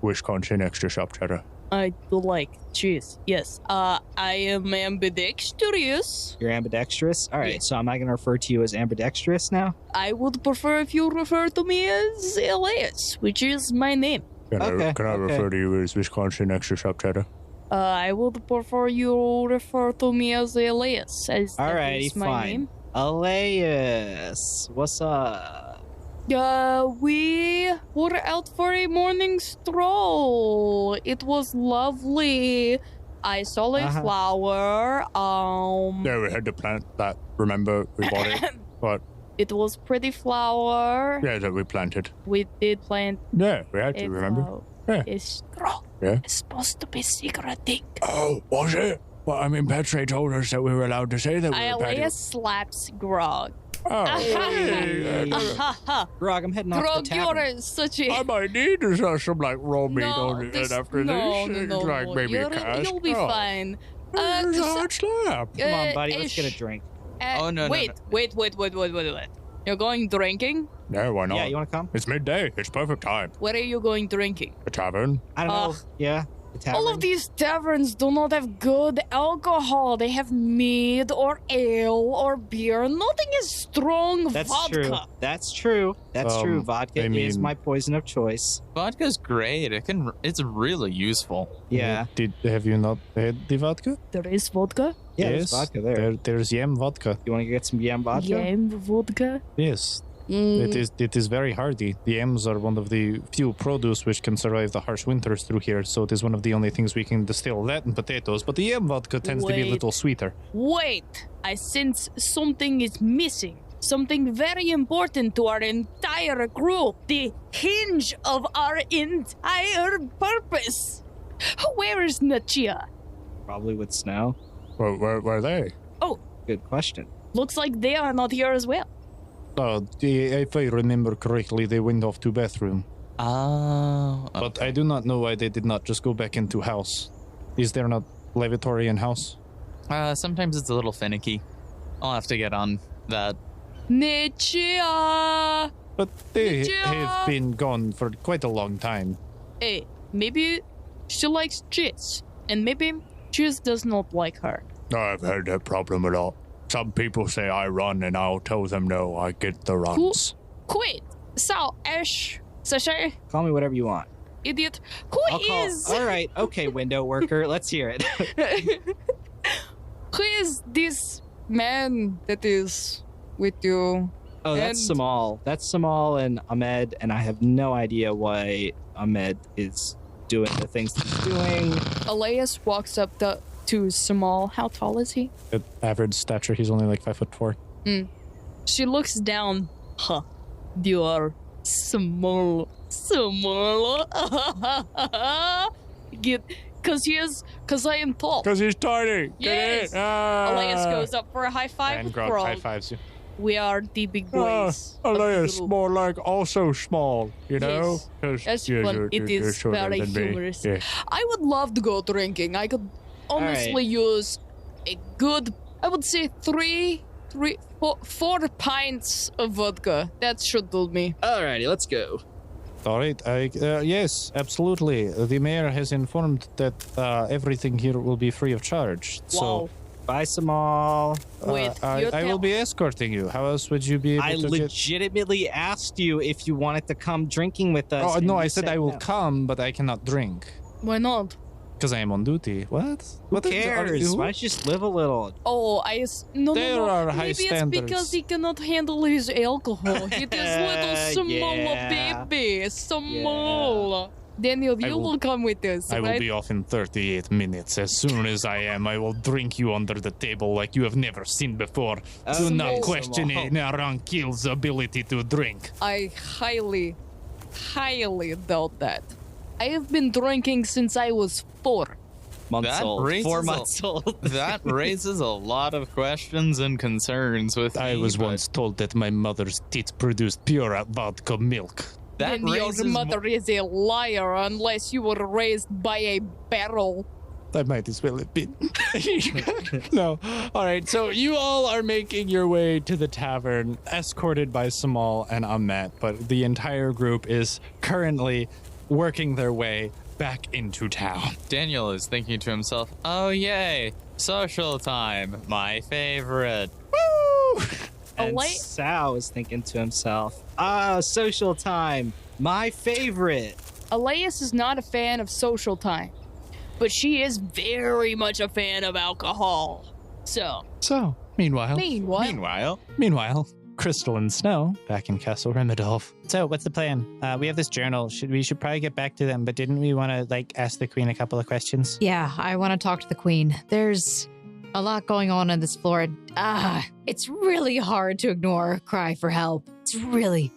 Wisconsin extra soft cheddar. I do like cheese. Yes. I am ambidextrous. You're ambidextrous? All right, Yeah. so am I going to refer to you as ambidextrous now? I would prefer if you refer to me as Elias, which is my name. Can I refer to you as Wisconsin extra soft cheddar? I would prefer you refer to me as Elias, as that Alrighty, is my fine. name. Elias, what's up? We were out for a morning stroll. It was lovely. I saw a flower. Yeah, we had to plant that. Remember, we bought it. What? It was pretty flower. Yeah, that we planted. We did plant. Yeah, we had to. It, Remember? Yeah. It's Yeah. It's supposed to be secret thing. Oh, was it? Well, I mean, Petre told us that we were allowed to say that we were Elias slaps Grog. Oh, Grog, I'm heading off to Grog, the tavern. you're such a... I might need some like raw meat on it after this. Like maybe a cash. You'll be fine. There's a hard slap. Come on, buddy, let's Ashe, get a drink. Wait. You're going drinking? Yeah, why not? Yeah, you want to come? It's midday. It's perfect time. Where are you going drinking? A tavern. I don't know. Yeah. All of these taverns do not have good alcohol. They have mead or ale or beer. Nothing is strong vodka. That's true. That's true. Vodka is my poison of choice. Vodka's great. It's really useful. Yeah. Have you not had the vodka? There is vodka? Yeah, there's vodka there. There's yam vodka. You want to get some yam vodka? Yam vodka? Yes. It is very hardy. The yams are one of the few produce which can survive the harsh winters through here, so it is one of the only things we can distill. That and potatoes, but the yam vodka tends to be a little sweeter. Wait! I sense something is missing. Something very important to our entire group. The hinge of our entire purpose. Where is Nachia? Probably with Snow. Where are they? Oh, good question. Looks like they are not here as well. If I remember correctly, they went off to bathroom. Oh. Okay. But I do not know why they did not just go back into house. Is there not lavatory in house? Sometimes it's a little finicky. I'll have to get on that. Nachia! But they have been gone for quite a long time. Hey, maybe she likes jizz, and maybe jizz does not like her. I've had that problem a lot. Some people say I run, and I'll tell them no, I get the runs. Quit! So, Ashe, Sashay, Call me whatever you want. idiot, who is... All right, okay, window worker, let's hear it. Who is this man that is with you? Oh, that's Simol. That's Simol and Ahmed, and I have no idea why Ahmed is doing the things he's doing. Elias walks up to Simol. How tall is he? At average stature, he's only like 5'4". She looks down. Huh. You are small. Cause I am tall. Because he's tiny. Yes. Elias goes up for a high five. And Grog high fives you. We are the big boys. Elias, more like also small, you know? Yes. That's fun. It is very humorous. Yeah. I would love to go drinking. I could honestly use a good, I would say 4 pints of vodka. That should do me. Alrighty, let's go. All right. Yes, absolutely. The mayor has informed that everything here will be free of charge. Wow. So, bye, Simol. Wait, I will be escorting you. How else would you be able I to legitimately asked you if you wanted to come drinking with us. Oh, no, I said I will come, but I cannot drink. Why not? Because I am on duty. What? Who cares? Why don't you just live a little? Oh, no. There are high Maybe standards. it's because he cannot handle his alcohol. He is little small baby. Small. Daniel, you will come with us, I right? will be off in 38 minutes. As soon as I am, I will drink you under the table like you have never seen before. Do not question a Narankil's ability to drink. I highly doubt that. I have been drinking since I was 4 months old. 4 months old. That raises a lot of questions and concerns with I was once told that my mother's teat produced pure vodka milk. Then your mother is a liar unless you were raised by a barrel. I might as well have been. No. All right. So you all are making your way to the tavern, escorted by Simol and Ahmet, but the entire group is currently working their way back into town. Daniel is thinking to himself, oh, yay, social time, my favorite. Woo! And Sal is thinking to himself, social time, my favorite. Elias is not a fan of social time, but she is very much a fan of alcohol. So, meanwhile, Crystal and Snow back in Castle Remedolf. So, what's the plan? We have this journal. We should probably get back to them, but didn't we want to ask the queen a couple of questions? Yeah, I want to talk to the queen. There's a lot going on this floor. It's really hard to ignore a cry for help. It's really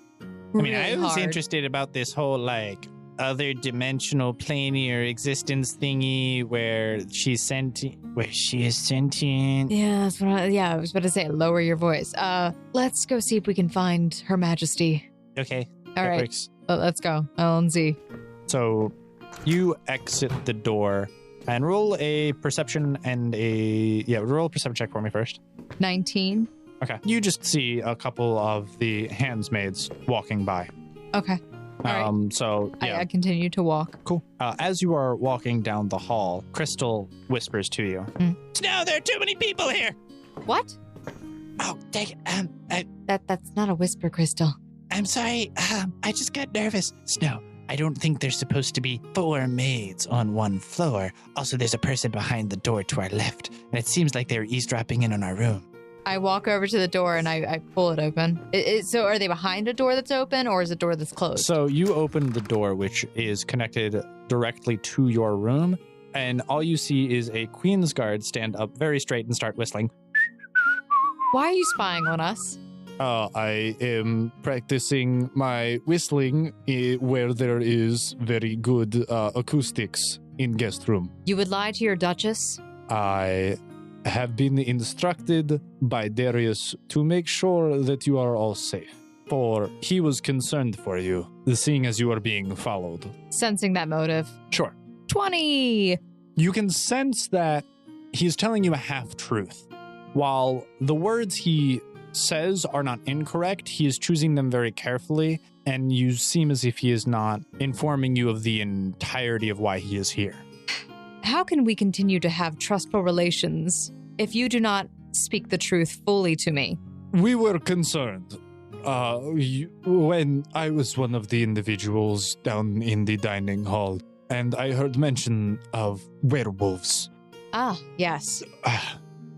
I was hard. interested about this whole other dimensional planar existence thingy where she's sentient. Where she is sentient. Yeah, that's what I was about to say. Lower your voice. Let's go see if we can find Her Majesty. Okay. All right. Works. Let's go. LNZ. So you exit the door and roll a perception and roll a perception check for me first. 19. Okay. You just see a couple of the handsmaids walking by. Okay. right. So, yeah. I continue to walk. Cool. As you are walking down the hall, Crystal whispers to you. Snow, there are too many people here. What? Oh, dang it. That's not a whisper, Crystal. I'm sorry. I just got nervous. Snow, I don't think there's supposed to be 4 maids on one floor. Also, there's a person behind the door to our left, and it seems like they're eavesdropping in on our room. I walk over to the door and I pull it open. So are they behind a door that's open or is it a door that's closed? So you open the door, which is connected directly to your room, and all you see is a Queen's Guard stand up very straight and start whistling. Why are you spying on us? I am practicing my whistling where there is very good acoustics in guest room. You would lie to your Duchess? I have been instructed by Darius to make sure that you are all safe, for he was concerned for you, seeing as you are being followed. Sensing that motive. Sure. 20! You can sense that he's telling you a half-truth. While the words he says are not incorrect, he is choosing them very carefully, and you seem as if he is not informing you of the entirety of why he is here. How can we continue to have trustful relations if you do not speak the truth fully to me? We were concerned. When I was one of the individuals down in the dining hall, and I heard mention of werewolves. Ah, yes.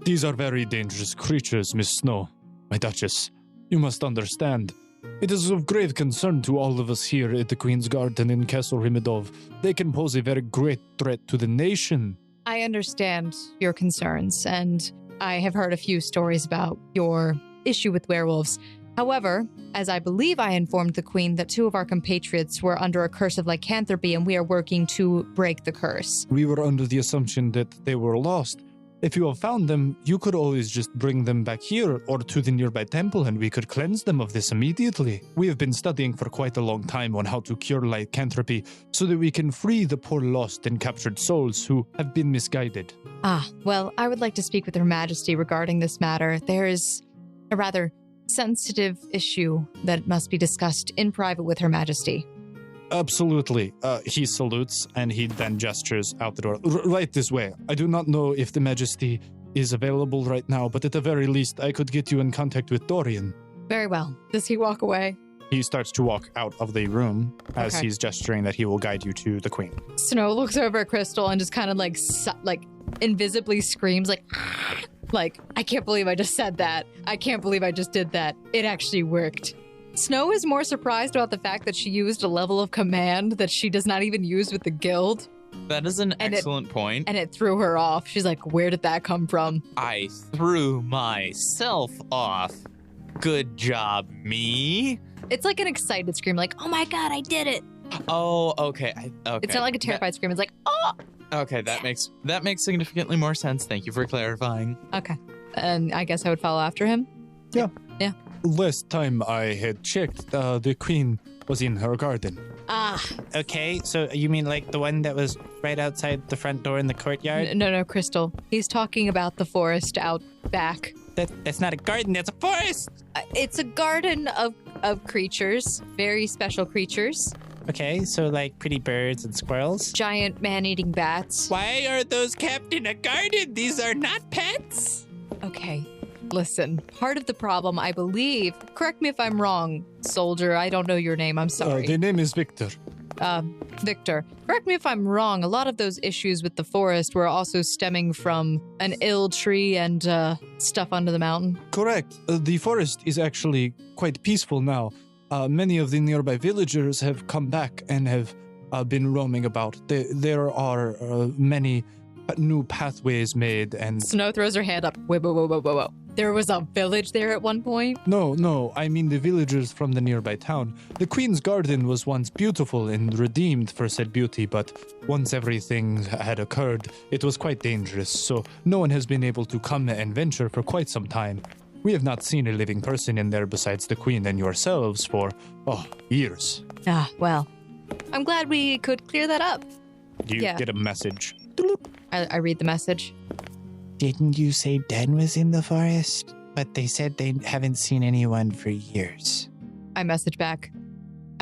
These are very dangerous creatures, Miss Snow. My Duchess, you must understand. It is of grave concern to all of us here at the Queen's Garden in Castle Rimidov. They can pose a very great threat to the nation. I understand your concerns, and I have heard a few stories about your issue with werewolves. However, as I believe I informed the Queen that 2 of our compatriots were under a curse of lycanthropy, and we are working to break the curse. We were under the assumption that they were lost. If you have found them, you could always just bring them back here or to the nearby temple and we could cleanse them of this immediately. We have been studying for quite a long time on how to cure lycanthropy so that we can free the poor lost and captured souls who have been misguided. Well, I would like to speak with Her Majesty regarding this matter. There is a rather sensitive issue that must be discussed in private with Her Majesty. Absolutely. He salutes and he then gestures out the door. Right this way. I do not know if the Majesty is available right now, but at the very least, I could get you in contact with Dorian. Very well. Does he walk away? He starts to walk out of the room as Okay. he's gesturing that he will guide you to the Queen. Snow looks over at Crystal and just kind of like invisibly screams like, I can't believe I just said that. I can't believe I just did that. It actually worked. Snow is more surprised about the fact that she used a level of command that she does not even use with the guild. That is an excellent point. And it threw her off. She's like, where did that come from? I threw myself off. Good job, me. It's like an excited scream, like, oh my God, I did it. Oh, okay. Okay. It's not like a terrified scream. It's like, oh. Okay, that makes significantly more sense. Thank you for clarifying. Okay. And I guess I would follow after him? Yeah. Yeah. Last time I had checked, the Queen was in her garden. Okay, so you mean like the one that was right outside the front door in the courtyard? No, Crystal. He's talking about the forest out back. That's not a garden, that's a forest! It's a garden of creatures, very special creatures. Okay, so like pretty birds and squirrels? Giant man-eating bats. Why are those kept in a garden? These are not pets! Okay, listen. Part of the problem, I believe, correct me if I'm wrong, soldier, I don't know your name, I'm sorry. The name is Victor. Victor, correct me if I'm wrong, a lot of those issues with the forest were also stemming from an ill tree and stuff under the mountain. Correct. The forest is actually quite peaceful now. Many of the nearby villagers have come back and have been roaming about. There are many new pathways made and... Snow throws her hand up. Whoa. There was a village there at one point? No, I mean the villagers from the nearby town. The Queen's Garden was once beautiful and redeemed for said beauty, but once everything had occurred, it was quite dangerous, so no one has been able to come and venture for quite some time. We have not seen a living person in there besides the Queen and yourselves for, years. Well, I'm glad we could clear that up. You get a message. I read the message. Didn't you say Den was in the forest? But they said they haven't seen anyone for years. I message back.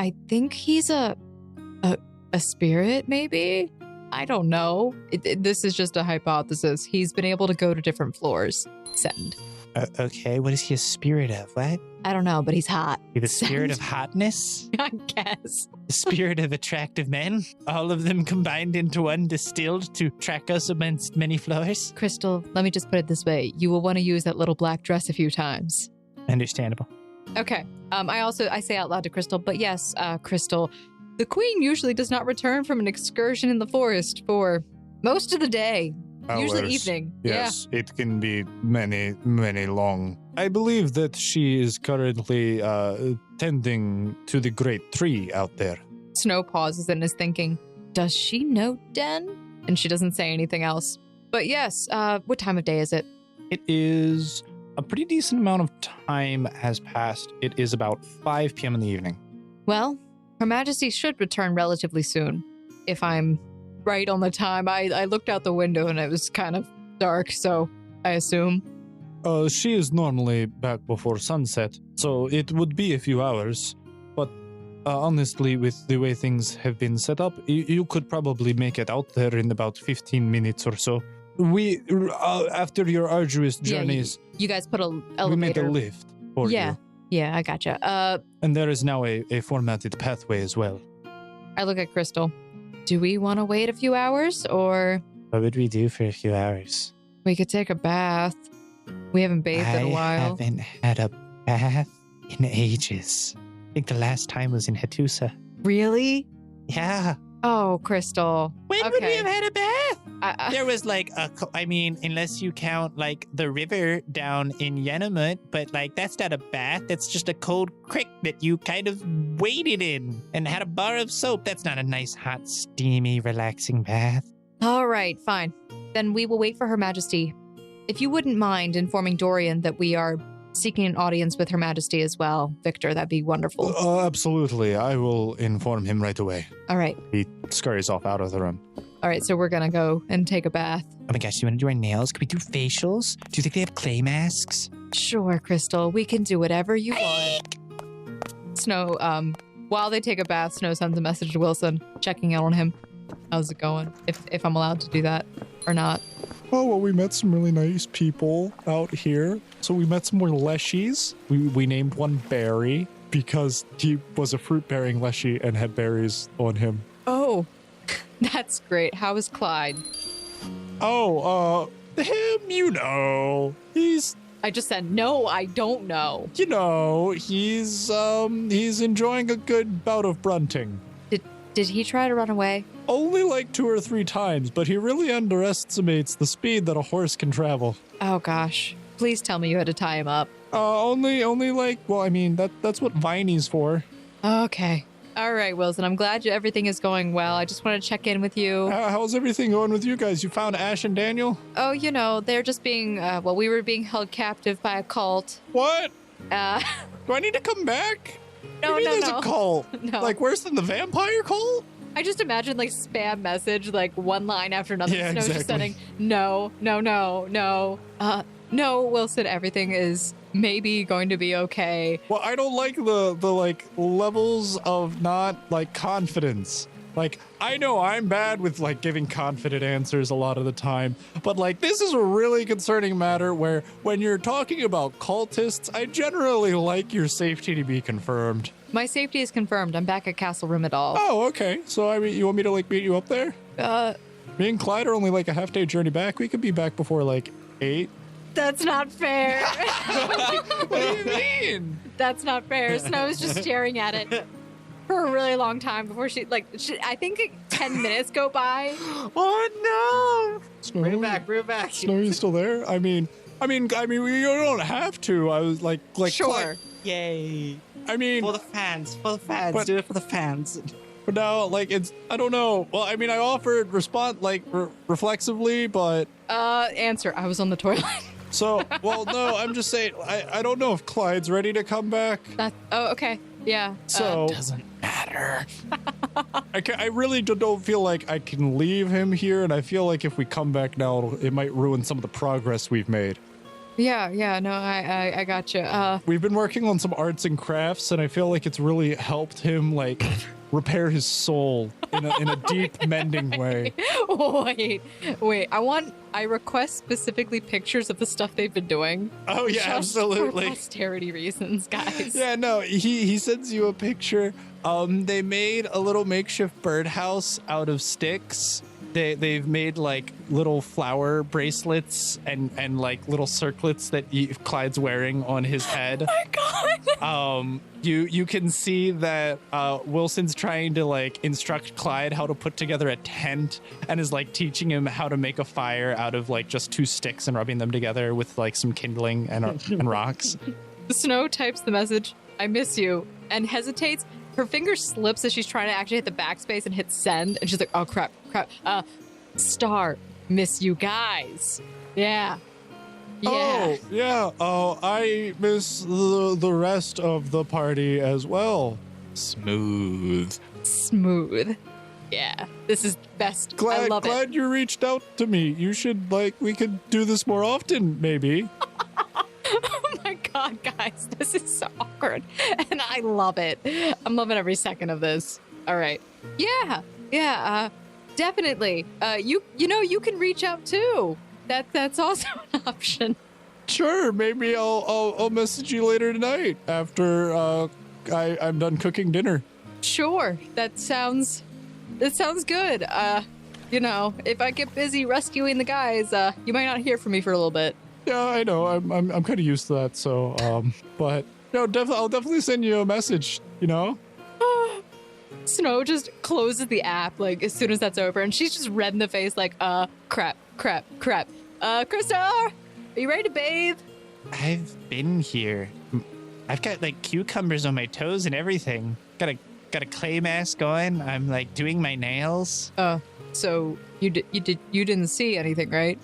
I think he's a spirit, maybe? I don't know. This is just a hypothesis. He's been able to go to different floors. Send. Okay, what is he a spirit of? What? I don't know, but he's hot. The spirit of hotness? I guess. The spirit of attractive men? All of them combined into one, distilled to track us amongst many floors? Crystal, let me just put it this way. You will want to use that little black dress a few times. Understandable. Okay. I say out loud to Crystal, but yes, Crystal, the queen usually does not return from an excursion in the forest for most of the day. Usually evening. Yes, it can be many, many long. I believe that she is currently tending to the great tree out there. Snow pauses and is thinking, does she know Den? And she doesn't say anything else. But yes, what time of day is it? It is a pretty decent amount of time has passed. It is about 5 p.m. in the evening. Well, Her Majesty should return relatively soon, if I'm right on the time. I looked out the window and it was kind of dark, so I assume. She is normally back before sunset, so it would be a few hours. But honestly, with the way things have been set up, you could probably make it out there in about 15 minutes or so. We, after your arduous journeys, you guys put an elevator. We made a lift for you. Yeah, I gotcha. And there is now a formatted pathway as well. I look at Crystal. Do we want to wait a few hours, or What would we do for a few hours? we could take a bath? We haven't bathed in a I while. haven't had a bath in ages. I think the last time was in Hattusa. Really? Yeah. Oh, Crystal. When would we Okay. have had a bath? I- There was like unless you count like the river down in Yenamut, but like that's not a bath. That's just a cold creek that you kind of waded in and had a bar of soap. That's not a nice, hot, steamy, relaxing bath. All right, fine. Then we will wait for Her Majesty. If you wouldn't mind informing Dorian that we are seeking an audience with Her Majesty as well, Victor, that'd be wonderful. Absolutely. I will inform him right away. All right. He scurries off out of the room. All right, so we're going to go and take a bath. Oh my gosh, do you want to do our nails? Can we do facials? Do you think they have clay masks? Sure, Crystal. We can do whatever you want. Snow, while they take a bath, Snow sends a message to Wilson, checking out on him. How's it going? If I'm allowed to do that or not. Oh, well, we met some really nice people out here. So we met some more leshies. We named one Berry because he was a fruit-bearing leshy and had berries on him. Oh, that's great. How is Clyde? Oh, him, he's, I just said, no, I don't know. he's enjoying a good bout of brunting. Did he try to run away? Only like 2 or 3 times, but he really underestimates the speed that a horse can travel. Oh, gosh. Please tell me you had to tie him up. Only like, well, I mean, that's what Viney's for. Okay. All right, Wilson. I'm glad everything is going well. I just want to check in with you. How's everything going with you guys? You found Ashe and Daniel? Oh, they're just being, we were being held captive by a cult. What? Do I need to come back? No, What do you mean there's a cult? No. Like worse than the vampire cult? I just imagine like spam message, like one line after another. Yeah, Snow's just exactly. sending, no. No, Wilson, everything is maybe going to be okay. Well, I don't like the like levels of not like confidence. Like, I know I'm bad with like giving confident answers a lot of the time, but like this is a really concerning matter where when you're talking about cultists, I generally like your safety to be confirmed. My safety is confirmed. I'm back at Castle Rumadal. Oh, okay. So I mean, you want me to like meet you up there? Me and Clyde are only like a half-day journey back. We could be back before like 8. That's not fair. What do you mean? That's not fair. Snow's just staring at it for a really long time before I think 10 minutes go by. Oh no! Snow, Bring it back. Snow, you still there? I mean, we don't have to. I was like, Sure. Clyde, Yay! I mean, For the fans. But- Do it for the fans. but now, like, I don't know. Well, I mean, I offered respond, like, reflexively, but, Answer. I was on the toilet. so, well, no, I'm just saying, I don't know if Clyde's ready to come back. Okay. Yeah. So, Doesn't matter. I really don't feel like I can leave him here, and I feel like if we come back now, it might ruin some of the progress we've made. No, I gotcha. We've been working on some arts and crafts, and I feel like it's really helped him like repair his soul in a deep mending way. Wait. I request specifically pictures of the stuff they've been doing. Oh yeah, just absolutely. For posterity reasons, guys. Yeah, no, he sends you a picture. They made a little makeshift birdhouse out of sticks. They've made like little flower bracelets and like little circlets that Clyde's wearing on his head. Oh my god. You can see that Wilson's trying to like instruct Clyde how to put together a tent and is like teaching him how to make a fire out of like just 2 sticks and rubbing them together with like some kindling and rocks. Snow types the message, "I miss you," and hesitates. Her finger slips as she's trying to actually hit the backspace and hit send, and she's like, "Oh crap! Star, miss you guys." Yeah. Oh yeah. Oh, I miss the rest of the party as well. Smooth. Yeah, this is best. Glad, I love glad you reached out to me. You should we could do this more often, maybe. Oh my god, guys, this is so awkward, and I love it. I'm loving every second of this. All right, yeah, definitely. You can reach out too. That's also an option. Sure, maybe I'll message you later tonight after I'm done cooking dinner. Sure, that sounds good. If I get busy rescuing the guys, you might not hear from me for a little bit. Yeah, I know. I'm kind of used to that. So, but no, I'll definitely send you a message. Snow just closes the app like as soon as that's over, and she's just red in the face, like, crap. Krista, are you ready to bathe? I've been here. I've got like cucumbers on my toes and everything. Got a clay mask on. I'm like doing my nails. So you didn't see anything, right?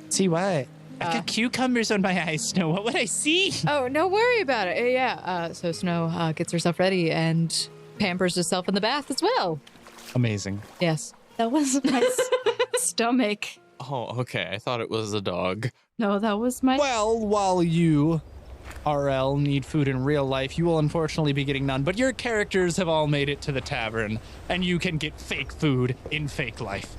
See what? I've got cucumbers on my eyes, Snow. What would I see? Oh, no worry about it. Yeah. So Snow gets herself ready and pampers herself in the bath as well. Amazing. Yes. That was my stomach. Oh, okay. I thought it was a dog. No, that was my... Well, while you, RL, need food in real life, you will unfortunately be getting none. But your characters have all made it to the tavern, and you can get fake food in fake life.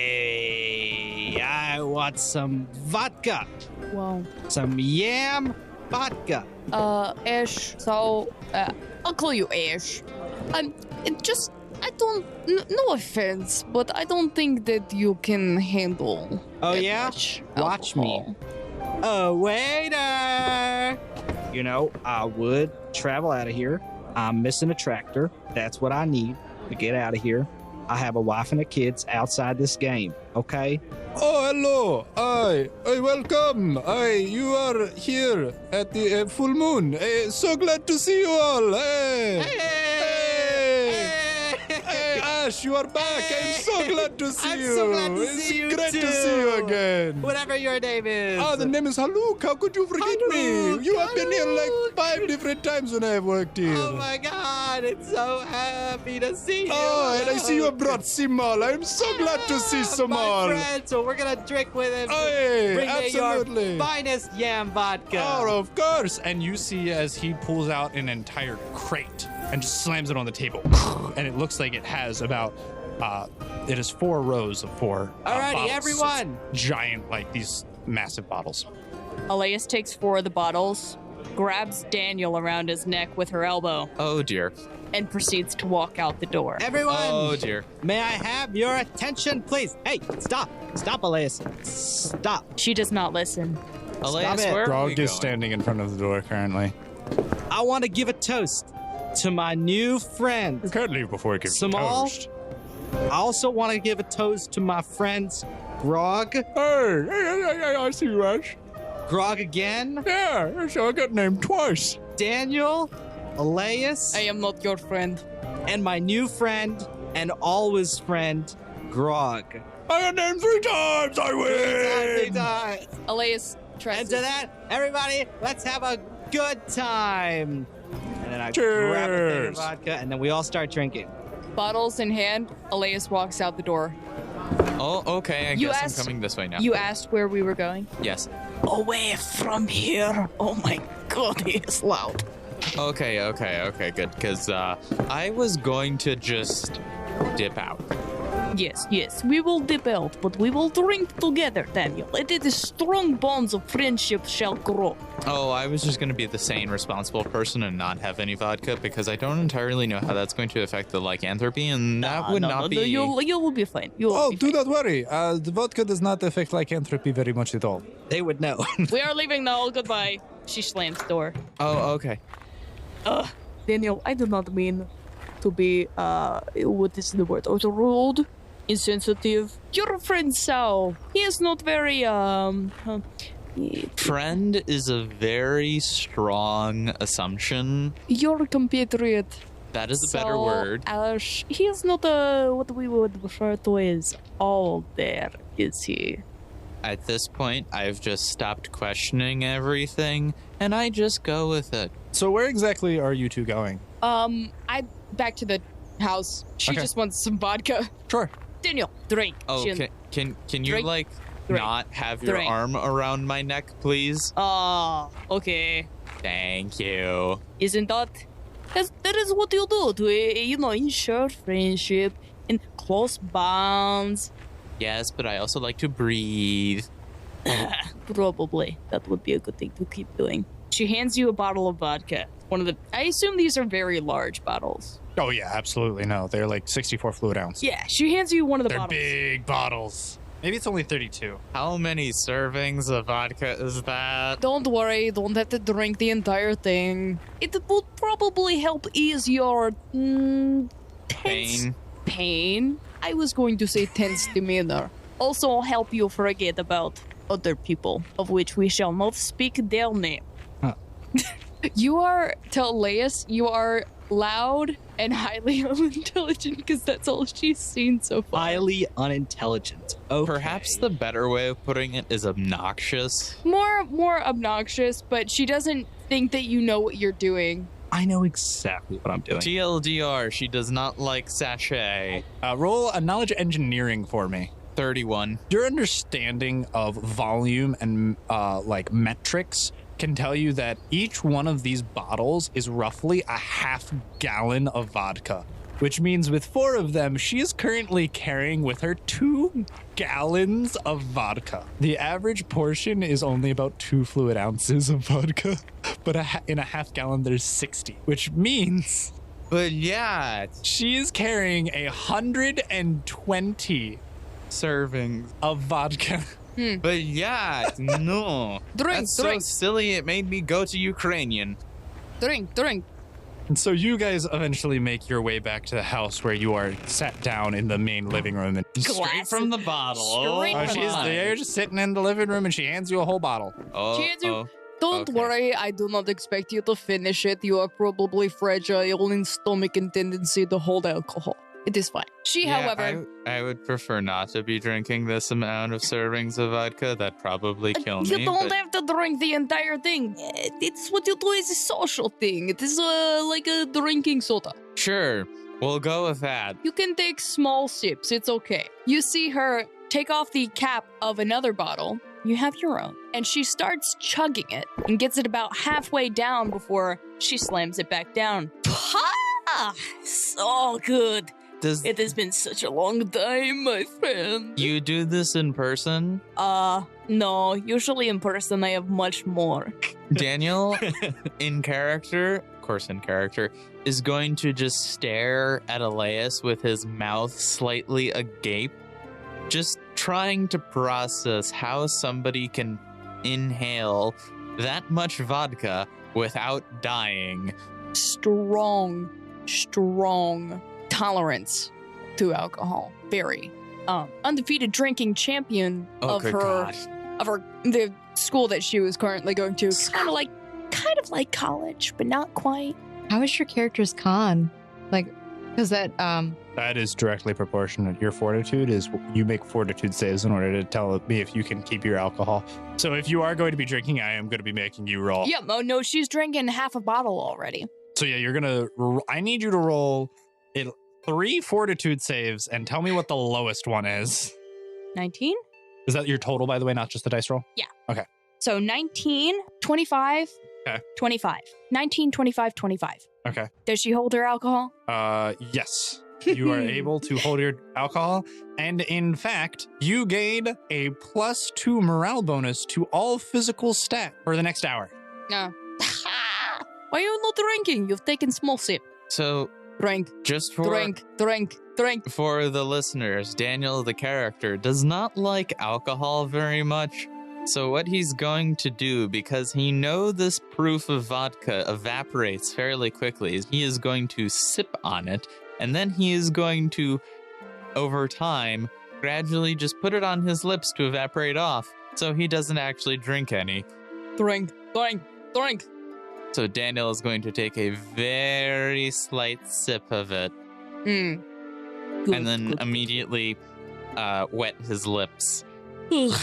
Okay. I want some vodka. Well, Some yam vodka. Ashe, so, I'll call you Ashe. No offense, but I don't think that you can handle Oh, that yeah? much Watch me. alcohol. Oh, waiter! I would travel out of here. I'm missing a tractor. That's what I need to get out of here. I have a wife and a kids outside this game, okay? Oh, hello. Welcome. You are here at the full moon. So glad to see you all. Hey, Ashe, you are back. I'm so glad to see you. so glad to It's see you great too. to see you again. Whatever your name is. The name is Haluk. How could you forget me? Haluk, You have been here like Haluk. 5 different times when I have worked here. Oh my god, it's so happy to see you. Oh, and I see you have brought Simol. I'm so glad to see My Simol. friend, so we're gonna drink with him. Hey, Bring absolutely. me your finest yam vodka. Oh, of course. And you see as he pulls out an entire crate and just slams it on the table. And it looks like it has about, it is 4 rows of 4 Alrighty, bottles. everyone. It's giant, like these massive bottles. Elias takes 4 of the bottles, grabs Daniel around his neck with her elbow, Oh, dear. and proceeds to walk out the door. Everyone, Oh, dear. may I have your attention, please? Hey, stop. Stop, Elias. Stop. She does not listen. Elias, it. where are we Grog is going? standing in front of the door currently. I want to give a toast to my new friend. You can't leave before it gives you Simol? toast. I also want to give a toast to my friends Grog. Hey, I see you, Ash. Grog again. Yeah, so I got named twice. Daniel, Elias, I am not your friend. and my new friend and always friend, Grog. I got named 3 times. I win. Elias tries And to that, everybody, let's have a good time. And then I grab a thing of Cheers. vodka, and then we all start drinking. bottles in hand, Elias walks out the door. Oh, okay. I You guess asked- I'm coming this way now. You asked where we were going. Yes. Away from here. Oh my god, he is loud. Okay, good. Because I was going to just dip out. Yes, we will dip out, but we will drink together, Daniel. And the strong bonds of friendship shall grow. Oh, I was just going to be the sane, responsible person and not have any vodka because I don't entirely know how that's going to affect the lycanthropy, and that would not be. You will be fine. You will Oh, be do fine. not worry. The vodka does not affect lycanthropy very much at all. They would know. We are leaving now. Goodbye. She slams the door. Oh, okay. Daniel, I do not mean to be, what is the word? Rude, insensitive. Your friend Sao, he is not very, Friend is a very strong assumption. your compatriot. That is a better word. Ashe, he is not, what we would refer to as all there, is he? At this point, I've just stopped questioning everything, and I just go with it. So where exactly are you two going? I back to the house. She Okay. just wants some vodka. Sure. Daniel, drink. Oh, She- can you Drink. like Drink. not have your Drink. arm around my neck, please? Okay. Thank you. Isn't that is what you do to, ensure friendship and close bonds. Yes, but I also like to breathe. Probably. That would be a good thing to keep doing. She hands you a bottle of vodka. I assume these are very large bottles. Oh yeah, absolutely no. They're like 64 fluid ounce. Yeah, she hands you one of the They're bottles. big bottles. Maybe it's only 32. How many servings of vodka is that? Don't worry, don't have to drink the entire thing. It would probably help ease your tense pain. I was going to say tense demeanor. Also help you forget about other people, of which we shall not speak their name. You are, to Elias, you are loud and highly unintelligent because that's all she's seen so far. Highly unintelligent. Okay. Perhaps the better way of putting it is obnoxious. More obnoxious, but she doesn't think that you know what you're doing. I know exactly what I'm doing. TLDR, she does not like sachet. Roll a knowledge engineering for me. 31. Your understanding of volume and like metrics can tell you that each one of these bottles is roughly a half gallon of vodka, which means with 4 of them, she is currently carrying with her 2 gallons of vodka. The average portion is only about 2 fluid ounces of vodka, but in a half gallon, there's 60, which means But yeah, she is carrying 120 servings. of vodka. But yeah, no. Drink, That's so drink. silly, it made me go to Ukrainian. Drink. And so you guys eventually make your way back to the house where you are sat down in the main living room. And Straight from the bottle. Straight Oh, from the bottle. you're just sitting in the living room and she hands you a whole bottle. Oh, She hands you- oh. Don't Okay. worry, I do not expect you to finish it. You are probably fragile in stomach and tendency to hold alcohol. It is fine. She, Yeah, however, I would prefer not to be drinking this amount of servings of vodka. That'd probably kill you me. don't but- have to drink the entire thing. It's what you do is a social thing. It is like a drinking soda. Sure, we'll go with that. You can take small sips. It's okay. You see her take off the cap of another bottle. You have your own. And she starts chugging it and gets it about halfway down before she slams it back down. Pah! So good. Does It has been such a long time, my friend. you do this in person? No. Usually in person I have much more. Daniel, in character, of course in character, is going to just stare at Elias with his mouth slightly agape, just trying to process how somebody can inhale that much vodka without dying. Strong tolerance to alcohol. Very. Undefeated drinking champion of good her God. the school that she was currently going to. Kind of like college, but not quite. How is your character's con? Like, because that That is directly proportionate. Your fortitude is you make fortitude saves in order to tell me if you can keep your alcohol. So if you are going to be drinking, I am going to be making you roll. Yeah, no, she's drinking half a bottle already. So yeah, you're going to, I need you to roll 3 fortitude saves and tell me what the lowest one is. 19? Is that your total, by the way, not just the dice roll? So 19, 25, Okay. 25. 19, 25, 25. Okay. Does she hold her alcohol? Yes. You are able to hold your alcohol, and in fact, you gain a +2 morale bonus to all physical stat for the next hour. No. Why are you not drinking? You've taken small sip. So, Drink, just for drink. for the listeners, Daniel, the character, does not like alcohol very much. So what he's going to do, because he knows this proof of vodka evaporates fairly quickly, is he is going to sip on it, and then he is going to, over time, gradually just put it on his lips to evaporate off, so he doesn't actually drink any. Drink. So Daniel is going to take a very slight sip of it, Good, and then good. immediately wet his lips. Ugh.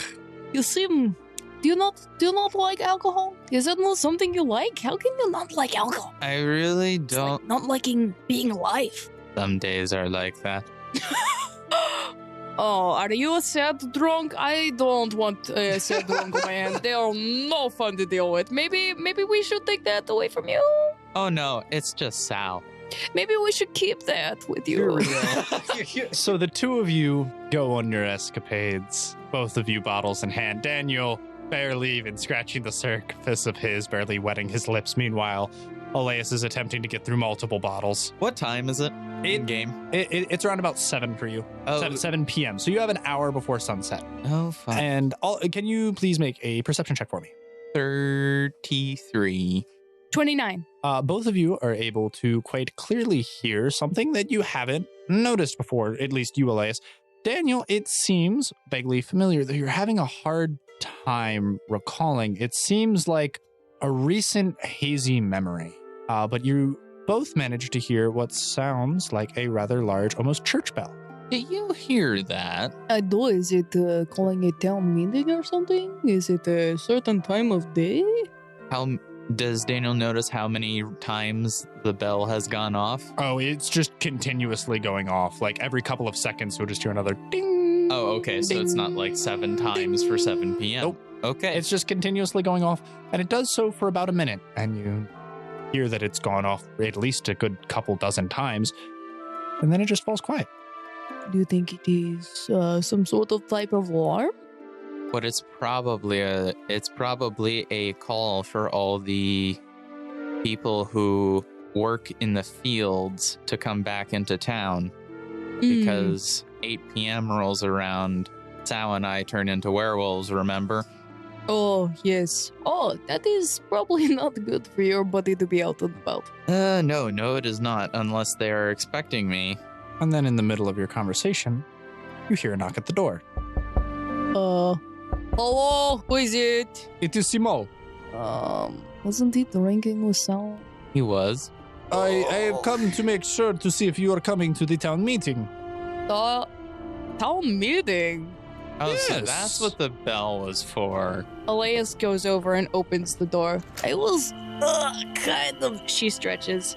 You seem... Do you not like alcohol? Is that not something you like? How can you not like alcohol? I really It's don't. like not liking being alive. Some days are like that. Oh, are you a sad drunk? I don't want a sad drunk, man. They are no fun to deal with. Maybe we should take that away from you. Oh no, it's just Sal. Maybe we should keep that with you. So the two of you go on your escapades, both of you bottles in hand. Daniel barely even scratching the surface of his, barely wetting his lips. Meanwhile, Elias is attempting to get through multiple bottles. What time is it in game? It's around about 7 for you. Oh. 7 p.m. So you have an hour before sunset. Oh, fuck. And can you please make a perception check for me? 33. 29. Both of you are able to quite clearly hear something that you haven't noticed before, at least you, Elias. Daniel, it seems vaguely familiar that you're having a hard time recalling. It seems like a recent hazy memory, but you both managed to hear what sounds like a rather large, almost church bell. Do you hear that? I do. Is it calling a town meeting or something? Is it a certain time of day? How does Daniel notice how many times the bell has gone off? Oh, it's just continuously going off. Like every couple of seconds, you'll just hear another ding. Oh, okay, so it's not like 7 times for 7 p.m. Nope. Okay. It's just continuously going off, and it does so for about a minute, and you hear that it's gone off at least a good couple dozen times, and then it just falls quiet. Do you think it is some sort of type of alarm? But it's probably a call for all the people who work in the fields to come back into town, because 8 p.m. rolls around. Sal and I turn into werewolves, remember? Oh, yes. Oh, that is probably not good for your body to be out and about. No, it is not, unless they are expecting me. And then in the middle of your conversation, you hear a knock at the door. Hello? Who is it? It is Simol. Wasn't he drinking with Sal? He was. I have come to make sure to see if you are coming to the town meeting. Town meeting? Oh, so Yes. that's what the bell was for. Elias goes over and opens the door. I was kind of, she stretches,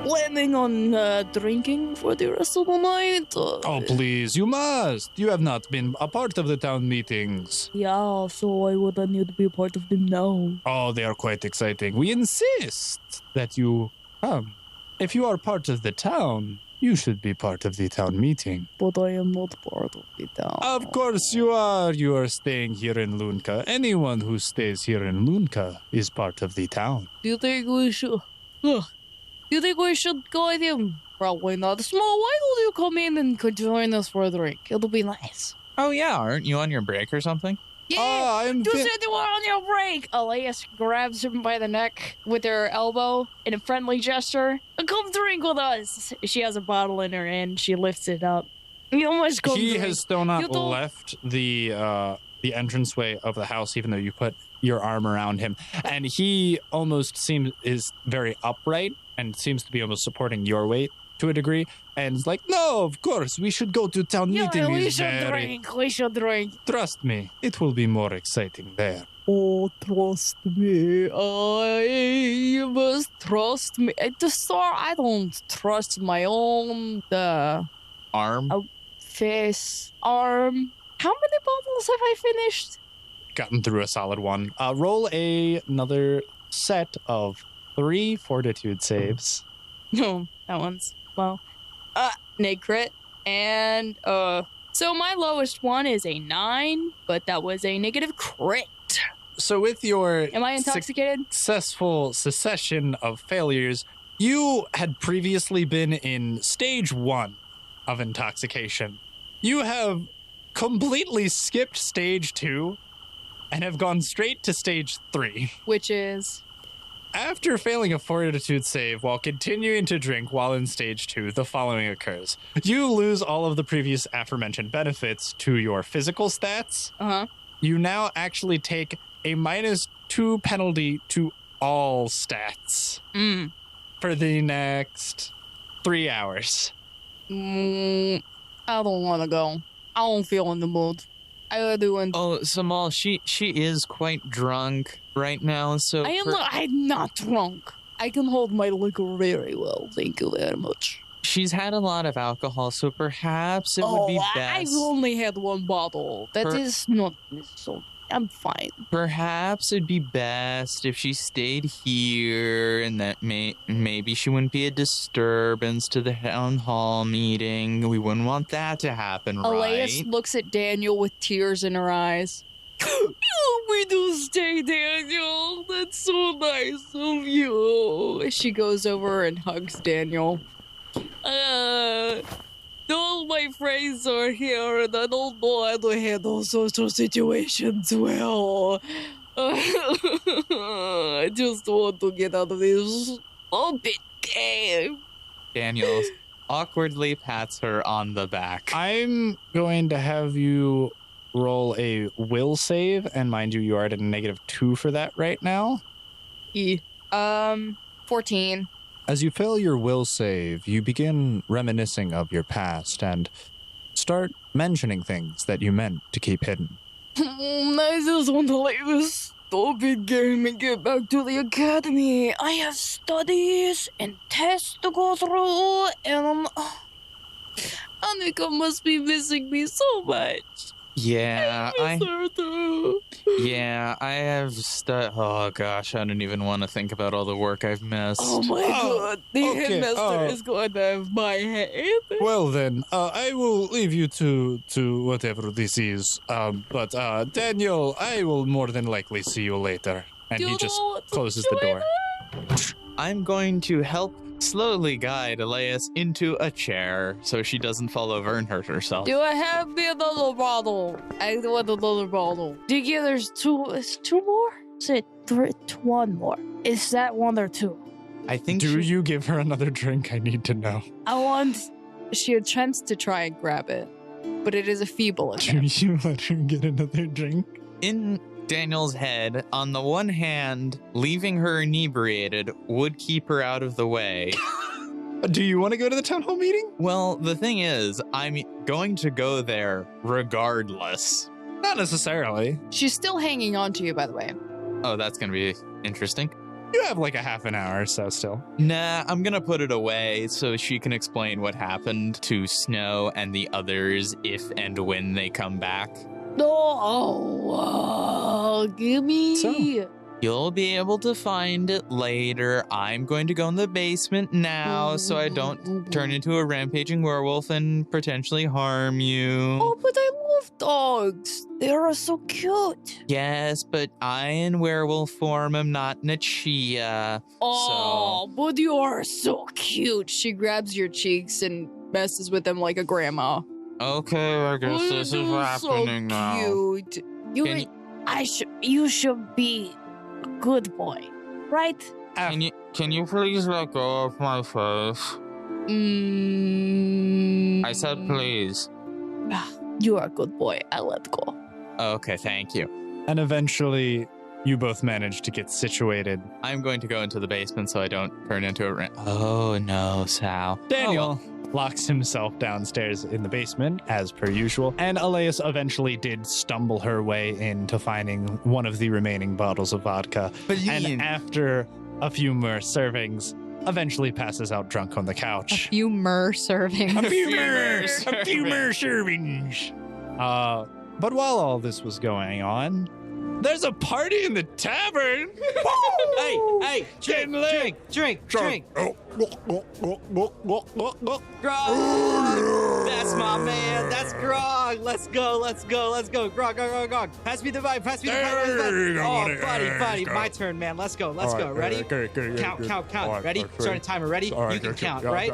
planning on drinking for the rest of the night. Oh, please, you must. You have not been a part of the town meetings. Yeah, so I would need to be a part of them now. Oh, they are quite exciting. We insist that you come. If you are part of the town, you should be part of the town meeting. But I am not part of the town. Of course you are. You are staying here in Lunca. Anyone who stays here in Lunca is part of the town. Do you think we should... Do you think we should go with him? Probably not. Small, why don't you come in and could join us for a drink? It'll be nice. Oh yeah, aren't you on your break or something? Yeah, I'm you said you were on your break. Elias grabs him by the neck with her elbow in a friendly gesture. Come drink with us. She has a bottle in her hand. She lifts it up. You must come He drink. has still not You don't- left the entranceway of the house, even though you put your arm around him. And he almost is very upright and seems to be almost supporting your weight to a degree. And it's like, no, of course, we should go to town meeting. Yeah, we It's should very- drink. We should drink. Trust me, it will be more exciting there. Oh, trust me. You must trust me. At the start, I don't trust my own Arm? face, arm. How many bottles have I finished? Gotten through a solid one. Roll another set of 3 fortitude saves. No, that one's, well, neg crit. And, so my lowest one is a 9, but that was a negative crit. So with your Am I intoxicated? successful succession of failures, you had previously been in stage 1 of intoxication. You have completely skipped stage 2 and have gone straight to stage 3. Which is? After failing a fortitude save while continuing to drink while in stage 2, the following occurs. You lose all of the previous aforementioned benefits to your physical stats. Uh-huh. You now actually take a -2 penalty to all stats for the next 3 hours. I don't want to go. I don't feel in the mood. I gotta do it. Oh, Simol, she is quite drunk right now, so I'm not drunk. I can hold my liquor very well. Thank you very much. she's had a lot of alcohol, so perhaps it would be best. I've only had one bottle. That is not so. I'm fine. Perhaps it'd be best if she stayed here, and that maybe she wouldn't be a disturbance to the town hall meeting. We wouldn't want that to happen, Elias right? looks at Daniel with tears in her eyes. Oh, we do stay, Daniel. That's so nice of you. She goes over and hugs Daniel. All my friends are here, and I don't know how to handle social situations well. I just want to get out of this stupid game. Daniel awkwardly pats her on the back. I'm going to have you roll a will save, and mind you, you are at a -2 for that right now. 14. As you fail your will save, you begin reminiscing of your past and start mentioning things that you meant to keep hidden. I just want to leave this stupid game and get back to the academy. I have studies and tests to go through, and Annika must be missing me so much. Yeah, I miss her too. Yeah, I have oh gosh, I don't even want to think about all the work I've missed. Oh my god, the okay, headmaster is going to have my head. Well then, I will leave you to whatever this is. But Daniel, I will more than likely see you later. And he just closes the door. I'm going to help slowly guide Elias into a chair so she doesn't fall over and hurt herself. Do I have me another bottle? I want another bottle. Do you give there's two? Is 2 more? Is it 1 more? Is that 1 or 2? I think. Do you give her another drink? I need to know. I want. She attempts to try and grab it, but it is a feeble Do attempt. you let her get another drink? In Daniel's head, on the one hand, leaving her inebriated would keep her out of the way. Do you want to go to the town hall meeting? Well, the thing is, I'm going to go there regardless. Not necessarily. She's still hanging on to you, by the way. Oh, that's going to be interesting. You have like a half an hour or so still. Nah, I'm going to put it away so she can explain what happened to Snow and the others if and when they come back. No, give me. So? You'll be able to find it later. I'm going to go in the basement now so I don't turn into a rampaging werewolf and potentially harm you. Oh, but I love dogs. They are so cute. Yes, but I in werewolf form am not Nachia. Oh, but you are so cute. She grabs your cheeks and messes with them like a grandma. Okay, I guess this is happening now. Cute. You should be a good boy, right? Can you please let go of my face? I said please. You are a good boy. I let go. Okay, thank you. And eventually, you both manage to get situated. I'm going to go into the basement so I don't turn into a Oh no, Sal. Daniel locks himself downstairs in the basement, as per usual, and Elias eventually did stumble her way into finding one of the remaining bottles of vodka. And after a few more servings, eventually passes out drunk on the couch. A few mer servings. A few more servings. But while all this was going on, there's a party in the tavern. Hey, drink. Grog! That's my man. That's Grog. Let's go. Grog. Pass me the pipe. There you go, Oh, buddy. buddy. My turn, man. Let's go. Ready? Count. All right, Ready? Starting timer. Ready? All right, You can okay. count, right?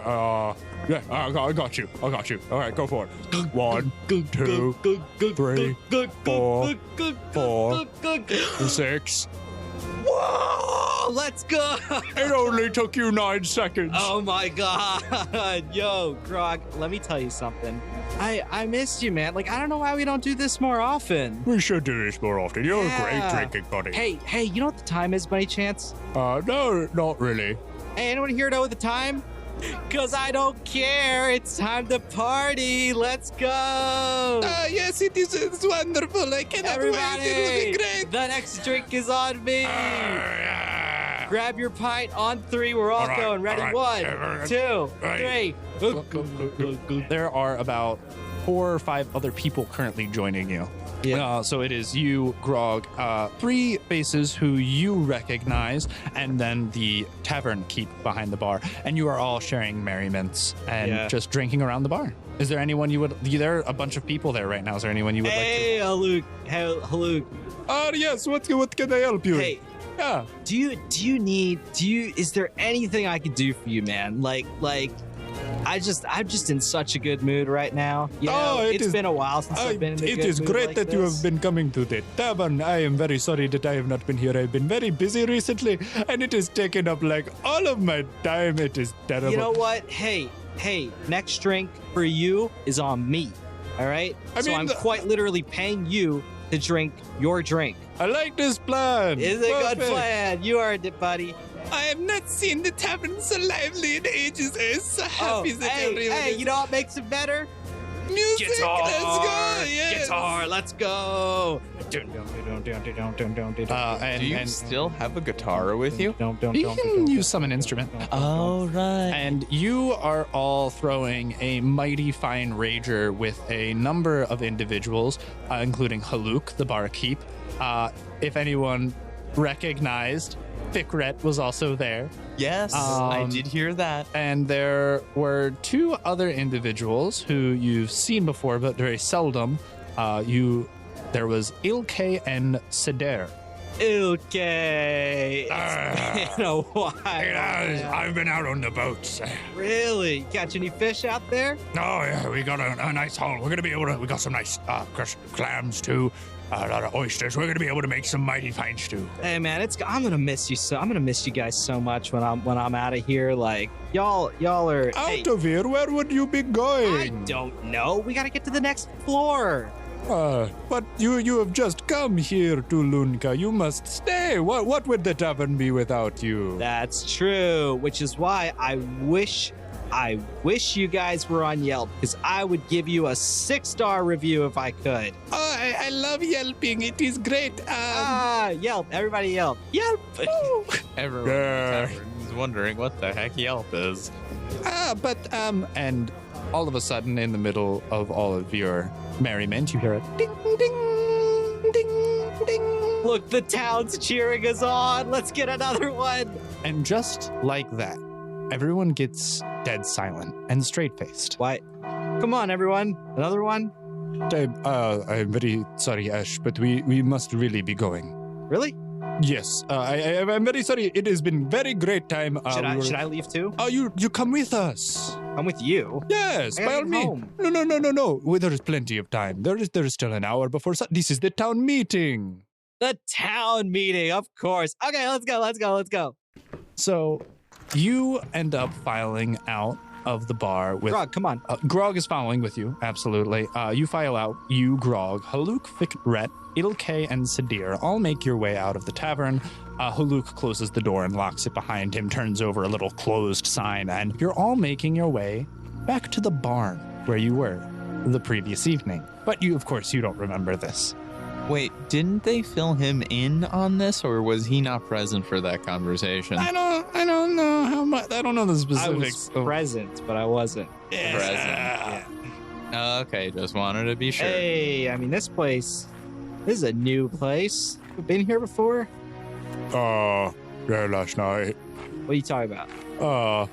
Yeah, I got you. All right, go for it. 1, 2, 3, 4, 6. Whoa! Let's go! It only took you 9 seconds. Oh my god! Yo, Grog, let me tell you something. I missed you, man. Like, I don't know why we don't do this more often. We should do this more often. You're Yeah. a great drinking buddy. Hey, you know what the time is by any chance? No, not really. Hey, anyone here know the time? Cause I don't care. It's time to party. Let's go. Yes, it is. It's wonderful. I cannot wait. It will Everybody, be great. the next drink is on me. Grab your pint on 3. We're all All right, going. Ready? all 1, right. 2, Right. 3. There are about 4 or 5 other people currently joining you. Yeah. So it is you, Grog, 3 faces who you recognize, and then the tavern keep behind the bar. And you are all sharing merriments and just drinking around the bar. Is there anyone you would... There are a bunch of people there right now. Is there anyone you would Hey, Haluk. Yes, what can I help you? Hey, Yeah. is there anything I could do for you, man? Like, I'm just in such a good mood right now. You know, it's been a while since I've been in a good mood. It is great like that you this. have been coming to the tavern. I am very sorry that I have not been here. I've been very busy recently, and it has taken up like all of my time. It is terrible. You know what? Hey, next drink for you is on me. All right? I mean, I'm quite literally paying you to drink your drink. I like this plan. It's a good Perfect. plan. You earned it, buddy. I have not seen the tavern so lively in ages. I'm so happy that everyone hey, is... you know what makes it better? Music! Guitar. Let's go! Yes! Guitar, let's go. Do you still have a guitar with you? You can use summon instrument. Oh, right. And you are all throwing a mighty fine rager with a number of individuals, including Haluk, the barkeep. If anyone recognized, Fikret was also there. Yes, I did hear that. And there were 2 other individuals who you've seen before, but very seldom. There was Ilke and Seder. Okay. It's been a while. I've been out on the boats. Really? Catch any fish out there? Oh yeah, we got a nice haul. We're gonna be able to. We got some nice crushed clams too. A lot of oysters. We're gonna be able to make some mighty fine stew. Hey man, I'm gonna miss you so. I'm gonna miss you guys so much when I'm out of here. Like y'all are. Out of here? Where would you be going? I don't know. We gotta get to the next floor. But you have just come here to Lunca. You must stay. What would the tavern be without you? That's true. Which is why I wish you guys were on Yelp, because I would give you a 6-star review if I could. Oh, I love yelping. It is great. Yelp. Everybody Yelp. Yelp. Everyone in the tavern is wondering what the heck Yelp is. And all of a sudden, in the middle of all of your merriment, you hear a ding, ding, ding, ding. Look, the town's cheering us on. Let's get another one. And just like that, everyone gets dead silent and straight-faced. What? Come on, everyone. Another one? I'm very sorry, Ashe, but we must really be going. Really? Yes, I'm very sorry. It has been very great time. Should I leave too? Oh, you come with us. I'm with you. Yes, I by gotta all get means. home. No. Well, there is plenty of time. There is still an hour before. This is the town meeting. The town meeting, of course. Okay, let's go. So, you end up filing out of the bar with Grog, come on. Grog is following with you, absolutely. You file out. You, Grog, Haluk, Fikret, Ilke, and Sadir all make your way out of the tavern. Haluk closes the door and locks it behind him, turns over a little closed sign, and you're all making your way back to the barn where you were the previous evening. But you, of course, you don't remember this. Wait, didn't they fill him in on this, or was he not present for that conversation? I don't know how much. I don't know the I specifics. was present, but I wasn't. Present. Okay, just wanted to be sure. Hey, I mean, this is a new place. You been here before? Yeah, last night. What are you talking about?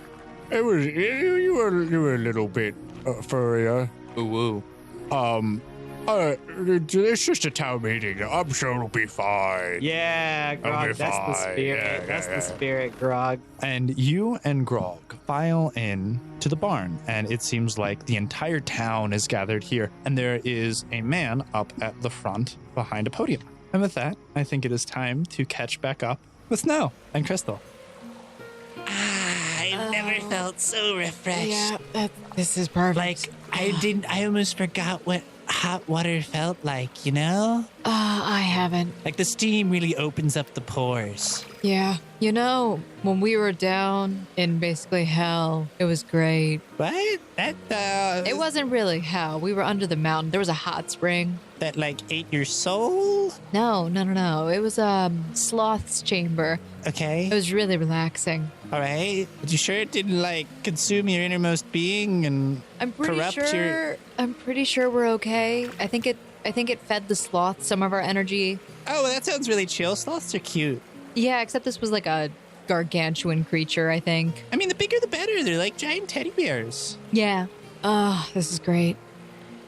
It was you were a little bit furrier. Ooh, woo. It's just a town meeting. I'm sure it'll be fine. Yeah, Grog, be that's the fine. spirit. Yeah, That's yeah, the spirit, Grog. And you and Grog file in to the barn, and it seems like the entire town is gathered here, and there is a man up at the front behind a podium. And with that, I think it is time to catch back up with Snow and Crystal. I've never felt so refreshed. This is perfect. Like, I almost forgot what hot water felt like, you know? I haven't. Like the steam really opens up the pores. Yeah. You know, when we were down in basically hell, it was great. What? It wasn't really hell. We were under the mountain. There was a hot spring. That like ate your soul? No. It was Sloth's chamber. Okay. It was really relaxing. All right. But you sure it didn't like consume your innermost being and I'm pretty corrupt sure. your... I'm pretty sure we're okay. I think it fed the sloth some of our energy. Oh, well, that sounds really chill. Sloths are cute. Yeah, except this was like a gargantuan creature, I think. I mean, the bigger the better. They're like giant teddy bears. Yeah. This is great.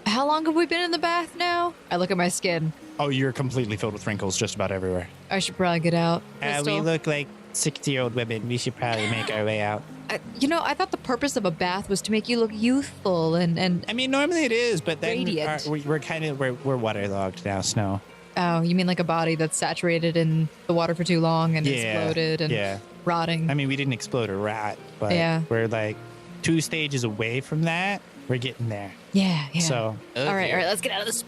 How long have we been in the bath now? I look at my skin. Oh, you're completely filled with wrinkles just about everywhere. I should probably get out. We Crystal? look like 60-year-old women. We should probably make our way out. I thought the purpose of a bath was to make you look youthful and I mean, normally it is, but then Radiant. we're waterlogged now, Snow. oh, you mean like a body that's saturated in the water for too long and exploded and rotting? I mean, we didn't explode a rat, but Yeah. we're like 2 stages away from that. We're getting there. yeah. So, all right, let's get out of this.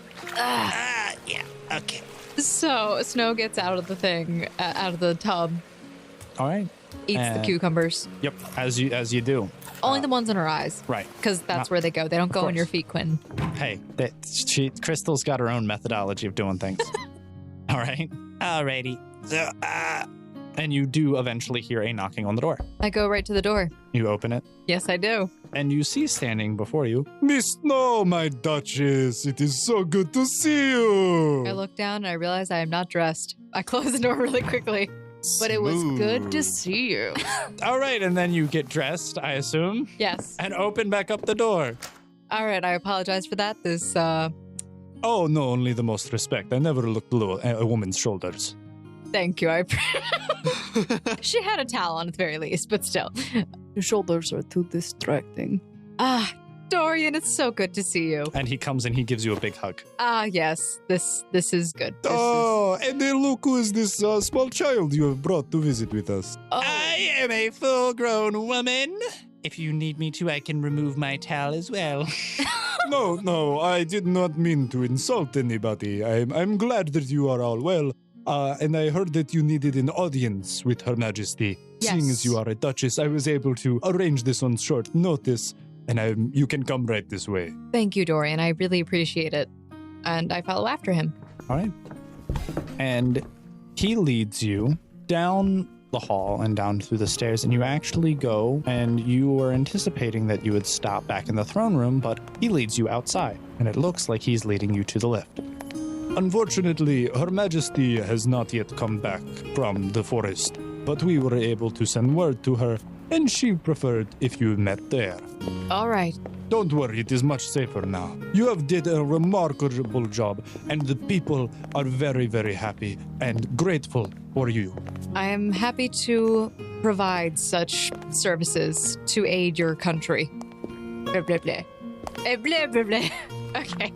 yeah, okay. So Snow gets out of the thing, out of the tub, All right. eats the cucumbers. Yep. As you do. Only the ones in her eyes, Right. because that's where they go. They don't go in course. your feet, Quinn. Hey, Crystal's got her own methodology of doing things. All right. Alrighty. So, And you do eventually hear a knocking on the door. I go right to the door. You open it, Yes, I do. and you see standing before you. Miss Snow, my Duchess, it is so good to see you. I look down and I realize I am not dressed. I close the door really quickly. But it was good to see you. All right, and then you get dressed, I assume, Yes. and open back up the door. All right, I apologize for that. This, Oh, no, only the most respect. I never look below a woman's shoulders. thank you. She had a towel on at the very least, but still. Your shoulders are too distracting. Dorian, it's so good to see you. And he comes and he gives you a big hug. Yes, this is good. And then look who is this small child you have brought to visit with us. I am a full-grown woman. If you need me to, I can remove my towel as well. No, I did not mean to insult anybody. I'm glad that you are all well. And I heard that you needed an audience with Her Majesty. Yes. Seeing as you are a Duchess, I was able to arrange this on short notice, and you can come right this way. Thank you, Dorian. I really appreciate it. And I follow after him. All right. And he leads you down the hall and down through the stairs, and you actually go, and you were anticipating that you would stop back in the throne room, but he leads you outside, and it looks like he's leading you to the lift. Unfortunately, Her Majesty has not yet come back from the forest, but we were able to send word to her, and she preferred if you met there. All right. Don't worry, it is much safer now. You have did a remarkable job, and the people are very, very happy and grateful for you. I am happy to provide such services to aid your country. Blah, blah, blah. Blah, blah, blah. Okay.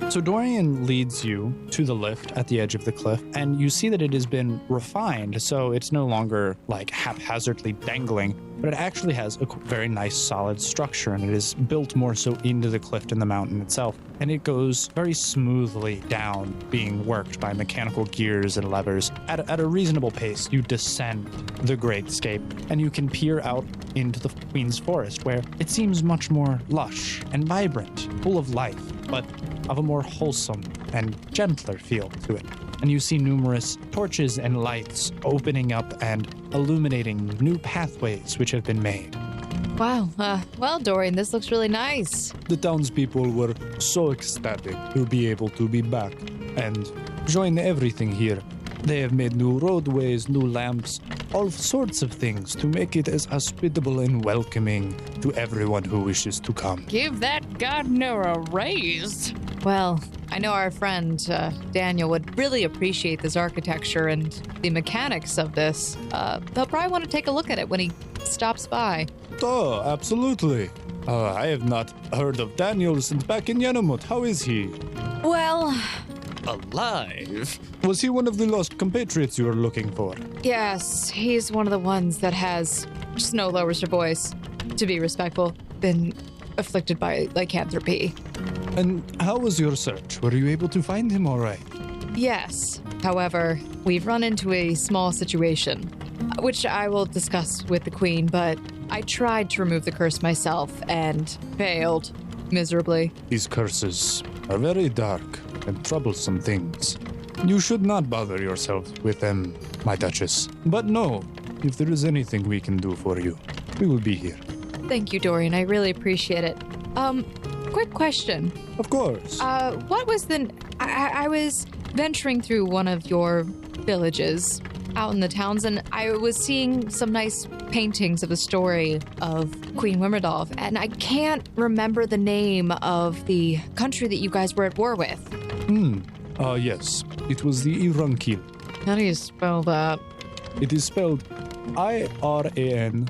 So Dorian leads you to the lift at the edge of the cliff, and you see that it has been refined, so it's no longer like haphazardly dangling, but it actually has a very nice solid structure, and it is built more so into the cliff and the mountain itself. And it goes very smoothly down, being worked by mechanical gears and levers. At a reasonable pace, you descend the Great Scape, and you can peer out into the Queen's Forest, where it seems much more lush and vibrant, full of life, but of a more wholesome and gentler feel to it. And you see numerous torches and lights opening up and illuminating new pathways which have been made. Wow. Well, Dorian, this looks really nice. The townspeople were so ecstatic to be able to be back and join everything here. They have made new roadways, new lamps, all sorts of things to make it as hospitable and welcoming to everyone who wishes to come. Give that gardener a raise. Well, I know our friend Daniel would really appreciate this architecture and the mechanics of this. They'll probably want to take a look at it when he stops by. Oh, absolutely. I have not heard of Daniel since back in Yanamut. How is he? Well, Alive. Was he one of the lost compatriots you were looking for? yes, he's one of the ones that has, Snow lowers her voice, to be respectful, been afflicted by lycanthropy. And how was your search? Were you able to find him all right? Yes. However, we've run into a small situation, which I will discuss with the Queen, but I tried to remove the curse myself and failed miserably. These curses are very dark and troublesome things. You should not bother yourself with them, my Duchess. But no, if there is anything we can do for you, we will be here. Thank you, Dorian. I really appreciate it. Quick question. Of course. What was the... I was venturing through one of your villages out in the towns, and I was seeing some nice paintings of the story of Queen Wimmerdolf, and I can't remember the name of the country that you guys were at war with. Yes. It was the Irankil. How do you spell that? It is spelled Irankli.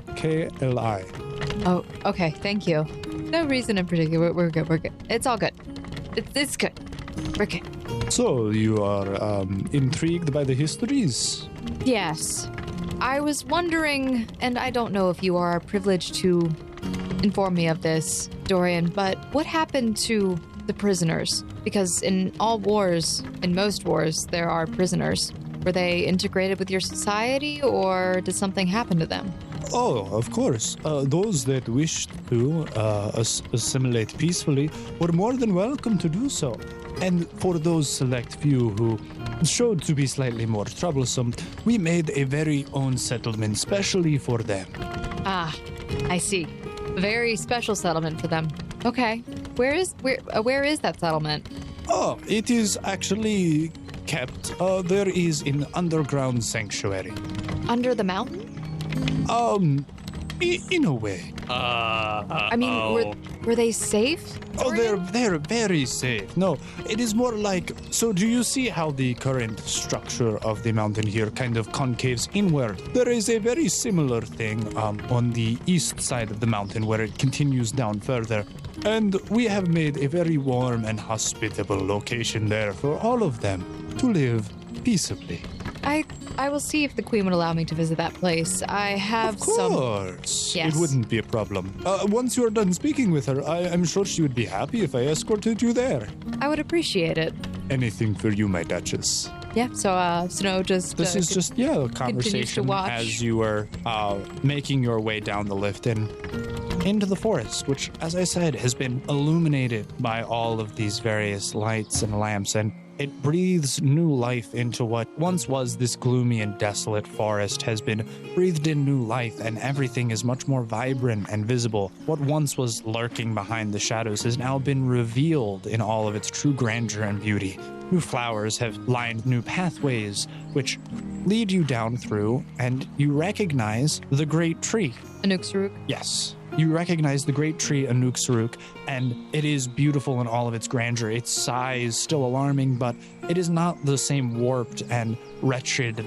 Oh, okay. Thank you. No reason in particular. We're good. We're good. It's all good. It's good. We're good. So, you are intrigued by the histories? Yes. I was wondering, and I don't know if you are privileged to inform me of this, Dorian, but what happened to the prisoners? Because in all wars, in most wars, there are prisoners. Were they integrated with your society, or did something happen to them? Oh, of course. Those that wished to assimilate peacefully were more than welcome to do so. And for those select few who showed to be slightly more troublesome, we made a very own settlement specially for them. Ah, I see. Very special settlement for them. Okay. Where is that settlement? Oh, it is actually kept. There is an underground sanctuary. Under the mountain? In a way. I mean, were they safe? Oh, they're very safe. No, it is more like, so do you see how the current structure of the mountain here kind of concaves inward? There is a very similar thing on the east side of the mountain where it continues down further. And we have made a very warm and hospitable location there for all of them to live peaceably. I will see if the Queen would allow me to visit that place. I have Of course. Yes. It wouldn't be a problem. Once you are done speaking with her, I'm sure she would be happy if I escorted you there. I would appreciate it. Anything for you, my Duchess. Yeah, so Snow just... This is just, a conversation watch. as you were making your way down the lift and into the forest, which, as I said, has been illuminated by all of these various lights and lamps, and it breathes new life into what once was this gloomy and desolate forest has been breathed in new life, and everything is much more vibrant and visible. What once was lurking behind the shadows has now been revealed in all of its true grandeur and beauty. New flowers have lined new pathways, which lead you down through, and you recognize the great tree. Anuk-Saruk? Yes. You recognize the great tree Anuk-Saruk, and it is beautiful in all of its grandeur. Its size still alarming, but it is not the same warped and wretched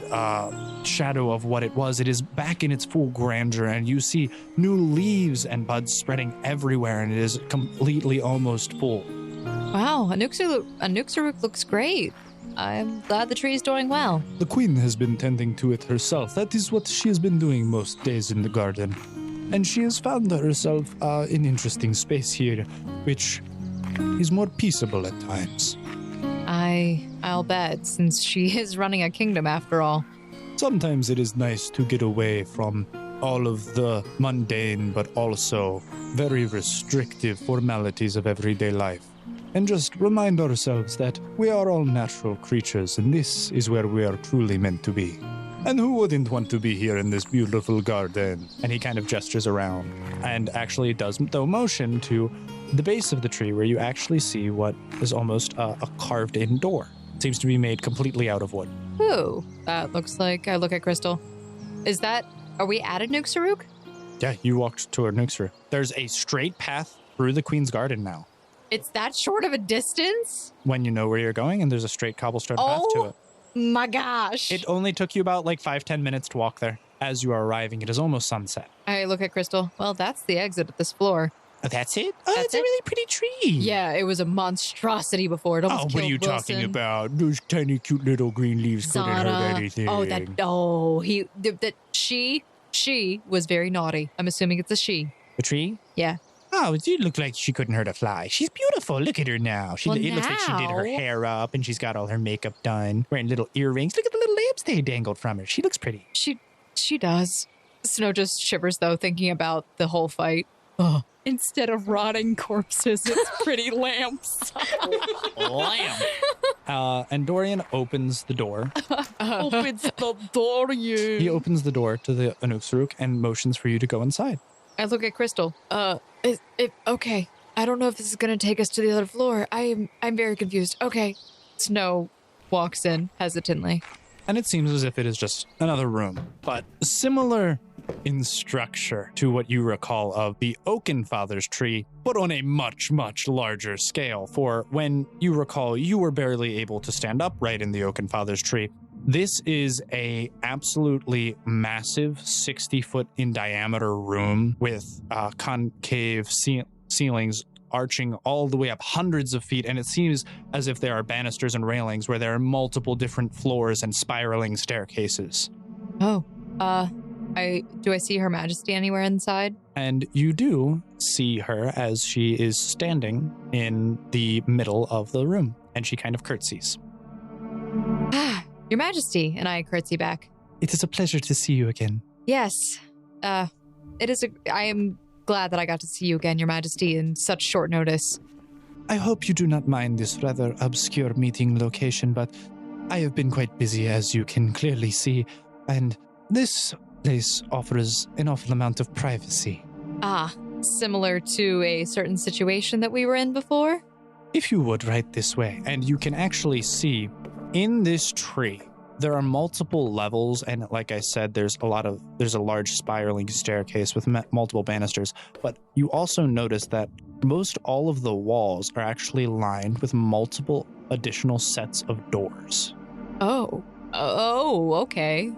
shadow of what it was. It is back in its full grandeur, and you see new leaves and buds spreading everywhere, and it is completely almost full. Wow, Anuk-Saruk looks great. I'm glad the tree is doing well. The queen has been tending to it herself. That is what she has been doing most days in the garden. And she has found herself an interesting space here, which is more peaceable at times. I'll bet, since she is running a kingdom after all. Sometimes it is nice to get away from all of the mundane but also very restrictive formalities of everyday life, and just remind ourselves that we are all natural creatures, and this is where we are truly meant to be. And who wouldn't want to be here in this beautiful garden? And he kind of gestures around and actually does, though, motion to the base of the tree where you actually see what is almost a carved-in door. It seems to be made completely out of wood. Ooh, that looks like... I look at Crystal. Is that... Are we at a Nuxaruk? Yeah, you walked toward Nuxru. There's a straight path through the Queen's Garden now. It's that short of a distance? When you know where you're going, and there's a straight cobblestone path to it. My gosh. It only took you about 5-10 minutes to walk there. As you are arriving, it is almost sunset. I look at Crystal. Well, that's the exit at this floor. Oh, that's it? Oh, That's it's a it? really pretty tree. Yeah, it was a monstrosity before. It almost what are you killed talking Wilson. about? Those tiny, cute little green leaves couldn't hurt Zana. anything. She was very naughty. I'm assuming it's a she. The tree? Yeah. Oh, it did look like she couldn't hurt a fly. She's beautiful. Look at her now. Well, It looks like she did her now- hair up and she's got all her makeup done. Wearing little earrings. Look at the little lamps they dangled from her. She looks pretty. She does. Snow just shivers though, thinking about the whole fight. Oh. Instead of rotting corpses, it's pretty lamps. Lamb. And Dorian opens the door. Opens the door, you. He opens the door to the Anuxaruk and motions for you to go inside. I look at Crystal. Okay. I don't know if this is going to take us to the other floor. I'm very confused. Okay. Snow walks in hesitantly. And it seems as if it is just another room, but similar in structure to what you recall of the Oaken Father's tree, but on a much, much larger scale. For when you recall, you were barely able to stand upright in the Oaken Father's tree. This is a absolutely massive 60-foot in diameter room with concave ceilings arching all the way up hundreds of feet, and it seems as if there are banisters and railings where there are multiple different floors and spiraling staircases. Oh. Do I see Her Majesty anywhere inside? And you do see her as she is standing in the middle of the room, and she kind of curtsies. Your Majesty, and I curtsy back. It is a pleasure to see you again. Yes. I am glad that I got to see you again, Your Majesty, in such short notice. I hope you do not mind this rather obscure meeting location, but I have been quite busy, as you can clearly see, and this place offers an awful amount of privacy. Similar to a certain situation that we were in before? If you would, right this way, and you can actually see in this tree, there are multiple levels, and like I said, there's a large spiraling staircase with multiple banisters, but you also notice that most all of the walls are actually lined with multiple additional sets of doors. Oh, okay.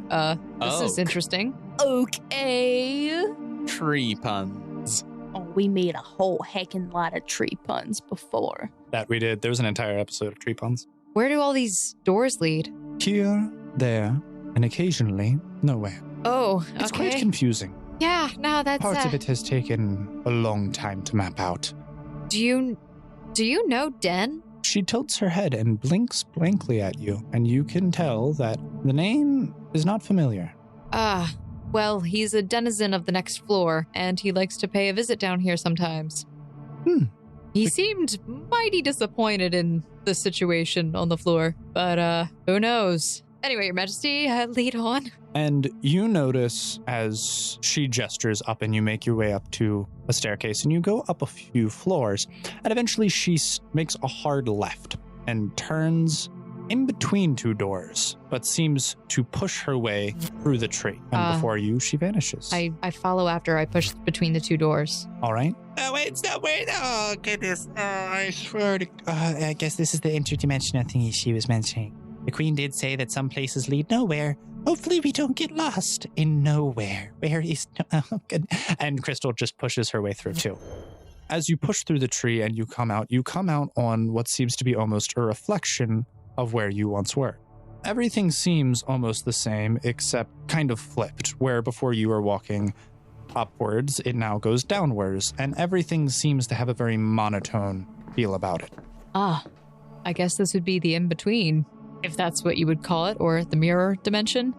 This is Oak. interesting. Okay. Tree puns. Oh, we made a whole heckin' lot of tree puns before. That we did. There was an entire episode of Tree Puns. Where do all these doors lead? Here, there, and occasionally nowhere. Oh, It's okay. quite confusing. Yeah, no, that's... Parts of it has taken a long time to map out. Do you know Den? She tilts her head and blinks blankly at you, and you can tell that the name is not familiar. Well, he's a denizen of the next floor, and he likes to pay a visit down here sometimes. He seemed mighty disappointed in the situation on the floor, but who knows? Anyway, Your Majesty, lead on. And you notice as she gestures up and you make your way up to a staircase and you go up a few floors, and eventually she makes a hard left and turns in between two doors, but seems to push her way through the tree. And before you, she vanishes. I follow after I push between the two doors. All right. Oh, wait, stop, wait. Oh, goodness. Oh, I swear to... I guess this is the interdimensional thingy she was mentioning. The queen did say that some places lead nowhere. Hopefully we don't get lost in nowhere. Where is... Oh, good. And Crystal just pushes her way through too. As you push through the tree and you come out on what seems to be almost a reflection of where you once were. Everything seems almost the same, except kind of flipped, where before you were walking upwards, it now goes downwards, and everything seems to have a very monotone feel about it. I guess this would be the in-between, if that's what you would call it, or the mirror dimension.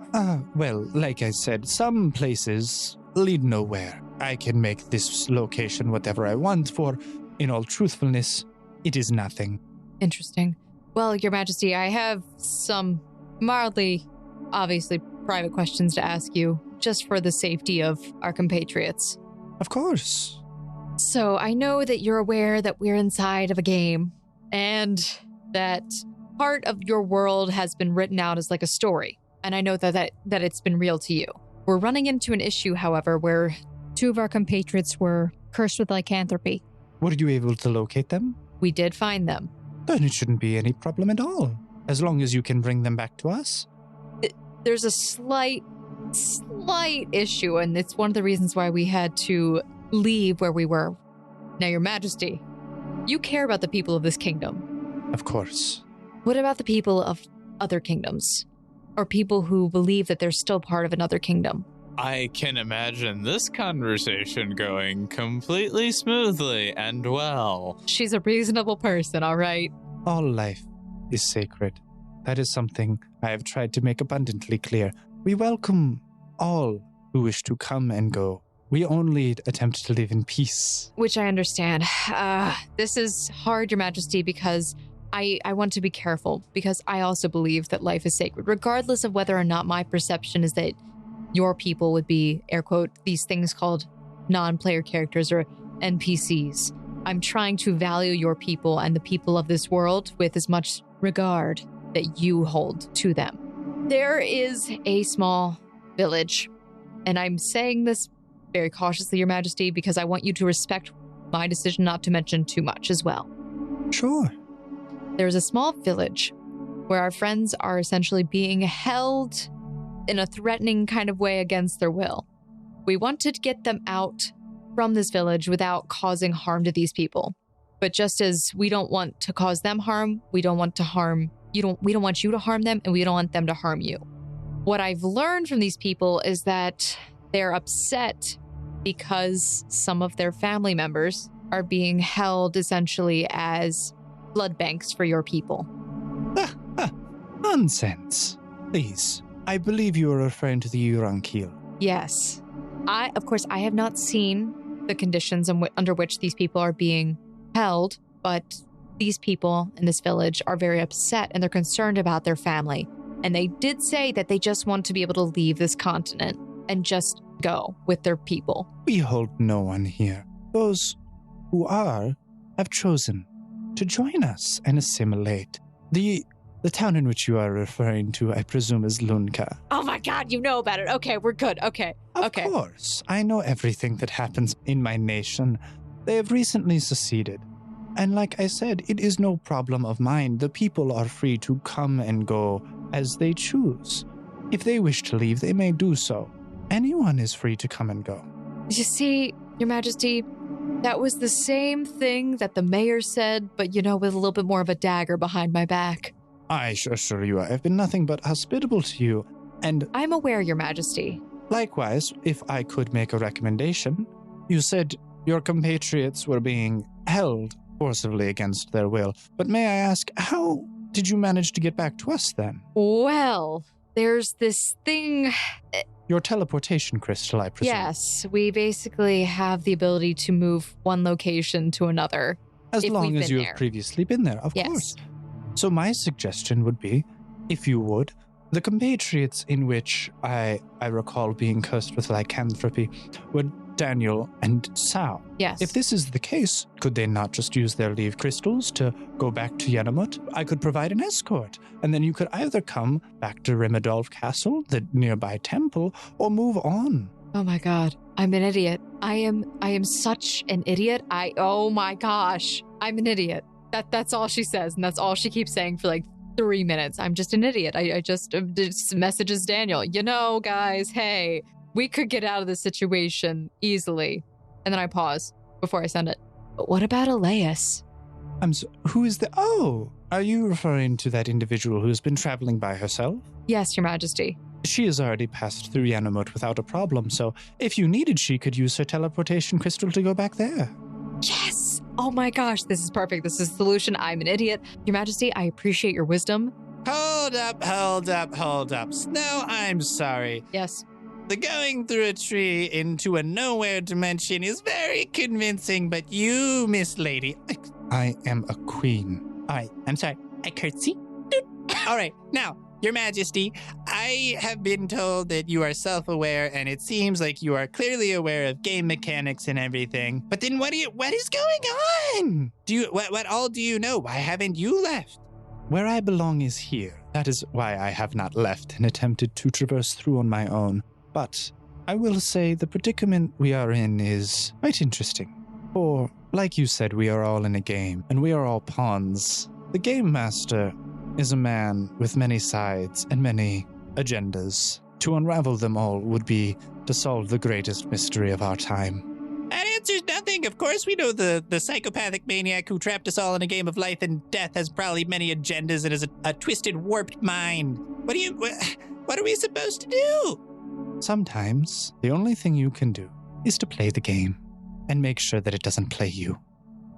Well, like I said, some places lead nowhere. I can make this location whatever I want, for, in all truthfulness, it is nothing. Interesting. Well, Your Majesty, I have some mildly, obviously private questions to ask you, just for the safety of our compatriots. Of course. So I know that you're aware that we're inside of a game, and that part of your world has been written out as like a story. And I know that it's been real to you. We're running into an issue, however, where 2 of our compatriots were cursed with lycanthropy. Were you able to locate them? We did find them. Then it shouldn't be any problem at all, as long as you can bring them back to us. There's a slight issue, and it's one of the reasons why we had to leave where we were. Now, Your Majesty, you care about the people of this kingdom. Of course. What about the people of other kingdoms? Or people who believe that they're still part of another kingdom? I can imagine this conversation going completely smoothly and well. She's a reasonable person, all right? All life is sacred. That is something I have tried to make abundantly clear. We welcome all who wish to come and go. We only attempt to live in peace. Which I understand. This is hard, Your Majesty, because I want to be careful, because I also believe that life is sacred, regardless of whether or not my perception is that your people would be, air quote, these things called non-player characters or NPCs. I'm trying to value your people and the people of this world with as much regard that you hold to them. There is a small village, and I'm saying this very cautiously, Your Majesty, because I want you to respect my decision not to mention too much as well. Sure. There's a small village where our friends are essentially being held in a threatening kind of way against their will. We want to get them out from this village without causing harm to these people. But just as we don't want to cause them harm, we don't want to harm you. We don't want you to harm them, and we don't want them to harm you. What I've learned from these people is that they're upset because some of their family members are being held essentially as blood banks for your people. Nonsense. Please, I believe you are referring to the Urankil. Yes. Of course, I have not seen the conditions under which these people are being held, but these people in this village are very upset and they're concerned about their family. And they did say that they just want to be able to leave this continent and just go with their people. We hold no one here. Those who are have chosen to join us and assimilate. The town in which you are referring to, I presume, is Lunca. Oh my God, you know about it. Okay, we're good. Okay. Of course. I know everything that happens in my nation. They have recently seceded. And like I said, it is no problem of mine. The people are free to come and go as they choose. If they wish to leave, they may do so. Anyone is free to come and go. You see, Your Majesty, that was the same thing that the mayor said, but with a little bit more of a dagger behind my back. I assure you, I have been nothing but hospitable to you, and I'm aware, Your Majesty. Likewise, if I could make a recommendation, you said your compatriots were being held forcibly against their will, but may I ask, how did you manage to get back to us then? Well, there's this thing. Your teleportation crystal, I presume. Yes, we basically have the ability to move one location to another. As long as you there. have previously been there, of Yes. course. So my suggestion would be, if you would, the compatriots in which I recall being cursed with lycanthropy were Daniel and Sao. Yes. If this is the case, could they not just use their leave crystals to go back to Yenamut? I could provide an escort, and then you could either come back to Rimidolf Castle, the nearby temple, or move on. Oh my God, I'm an idiot. I am such an idiot. Oh my gosh, I'm an idiot. That's all she says, and that's all she keeps saying for like 3 minutes. I'm just an idiot. I just messages Daniel, guys, hey, we could get out of this situation easily. And then I pause before I send it. But what about Elias? Who is the... Oh, are you referring to that individual who's been traveling by herself? Yes, Your Majesty. She has already passed through Yenamut without a problem, so if you needed, she could use her teleportation crystal to go back there. Yes! Oh my gosh, this is perfect. This is the solution. I'm an idiot. Your Majesty, I appreciate your wisdom. Hold up. Snow, I'm sorry. Yes. The going through a tree into a nowhere dimension is very convincing, but you, Miss Lady... I am a queen. All right, I'm sorry. I curtsy. All right, now, Your Majesty, I have been told that you are self-aware, and it seems like you are clearly aware of game mechanics and everything. But then what is going on? What all do you know? Why haven't you left? Where I belong is here. That is why I have not left and attempted to traverse through on my own. But I will say the predicament we are in is quite interesting. For, like you said, we are all in a game, and we are all pawns. The game master is a man with many sides and many agendas. To unravel them all would be to solve the greatest mystery of our time. That answers nothing. Of course we know the psychopathic maniac who trapped us all in a game of life and death has probably many agendas and is a twisted, warped mind. What are we supposed to do? Sometimes, the only thing you can do is to play the game and make sure that it doesn't play you.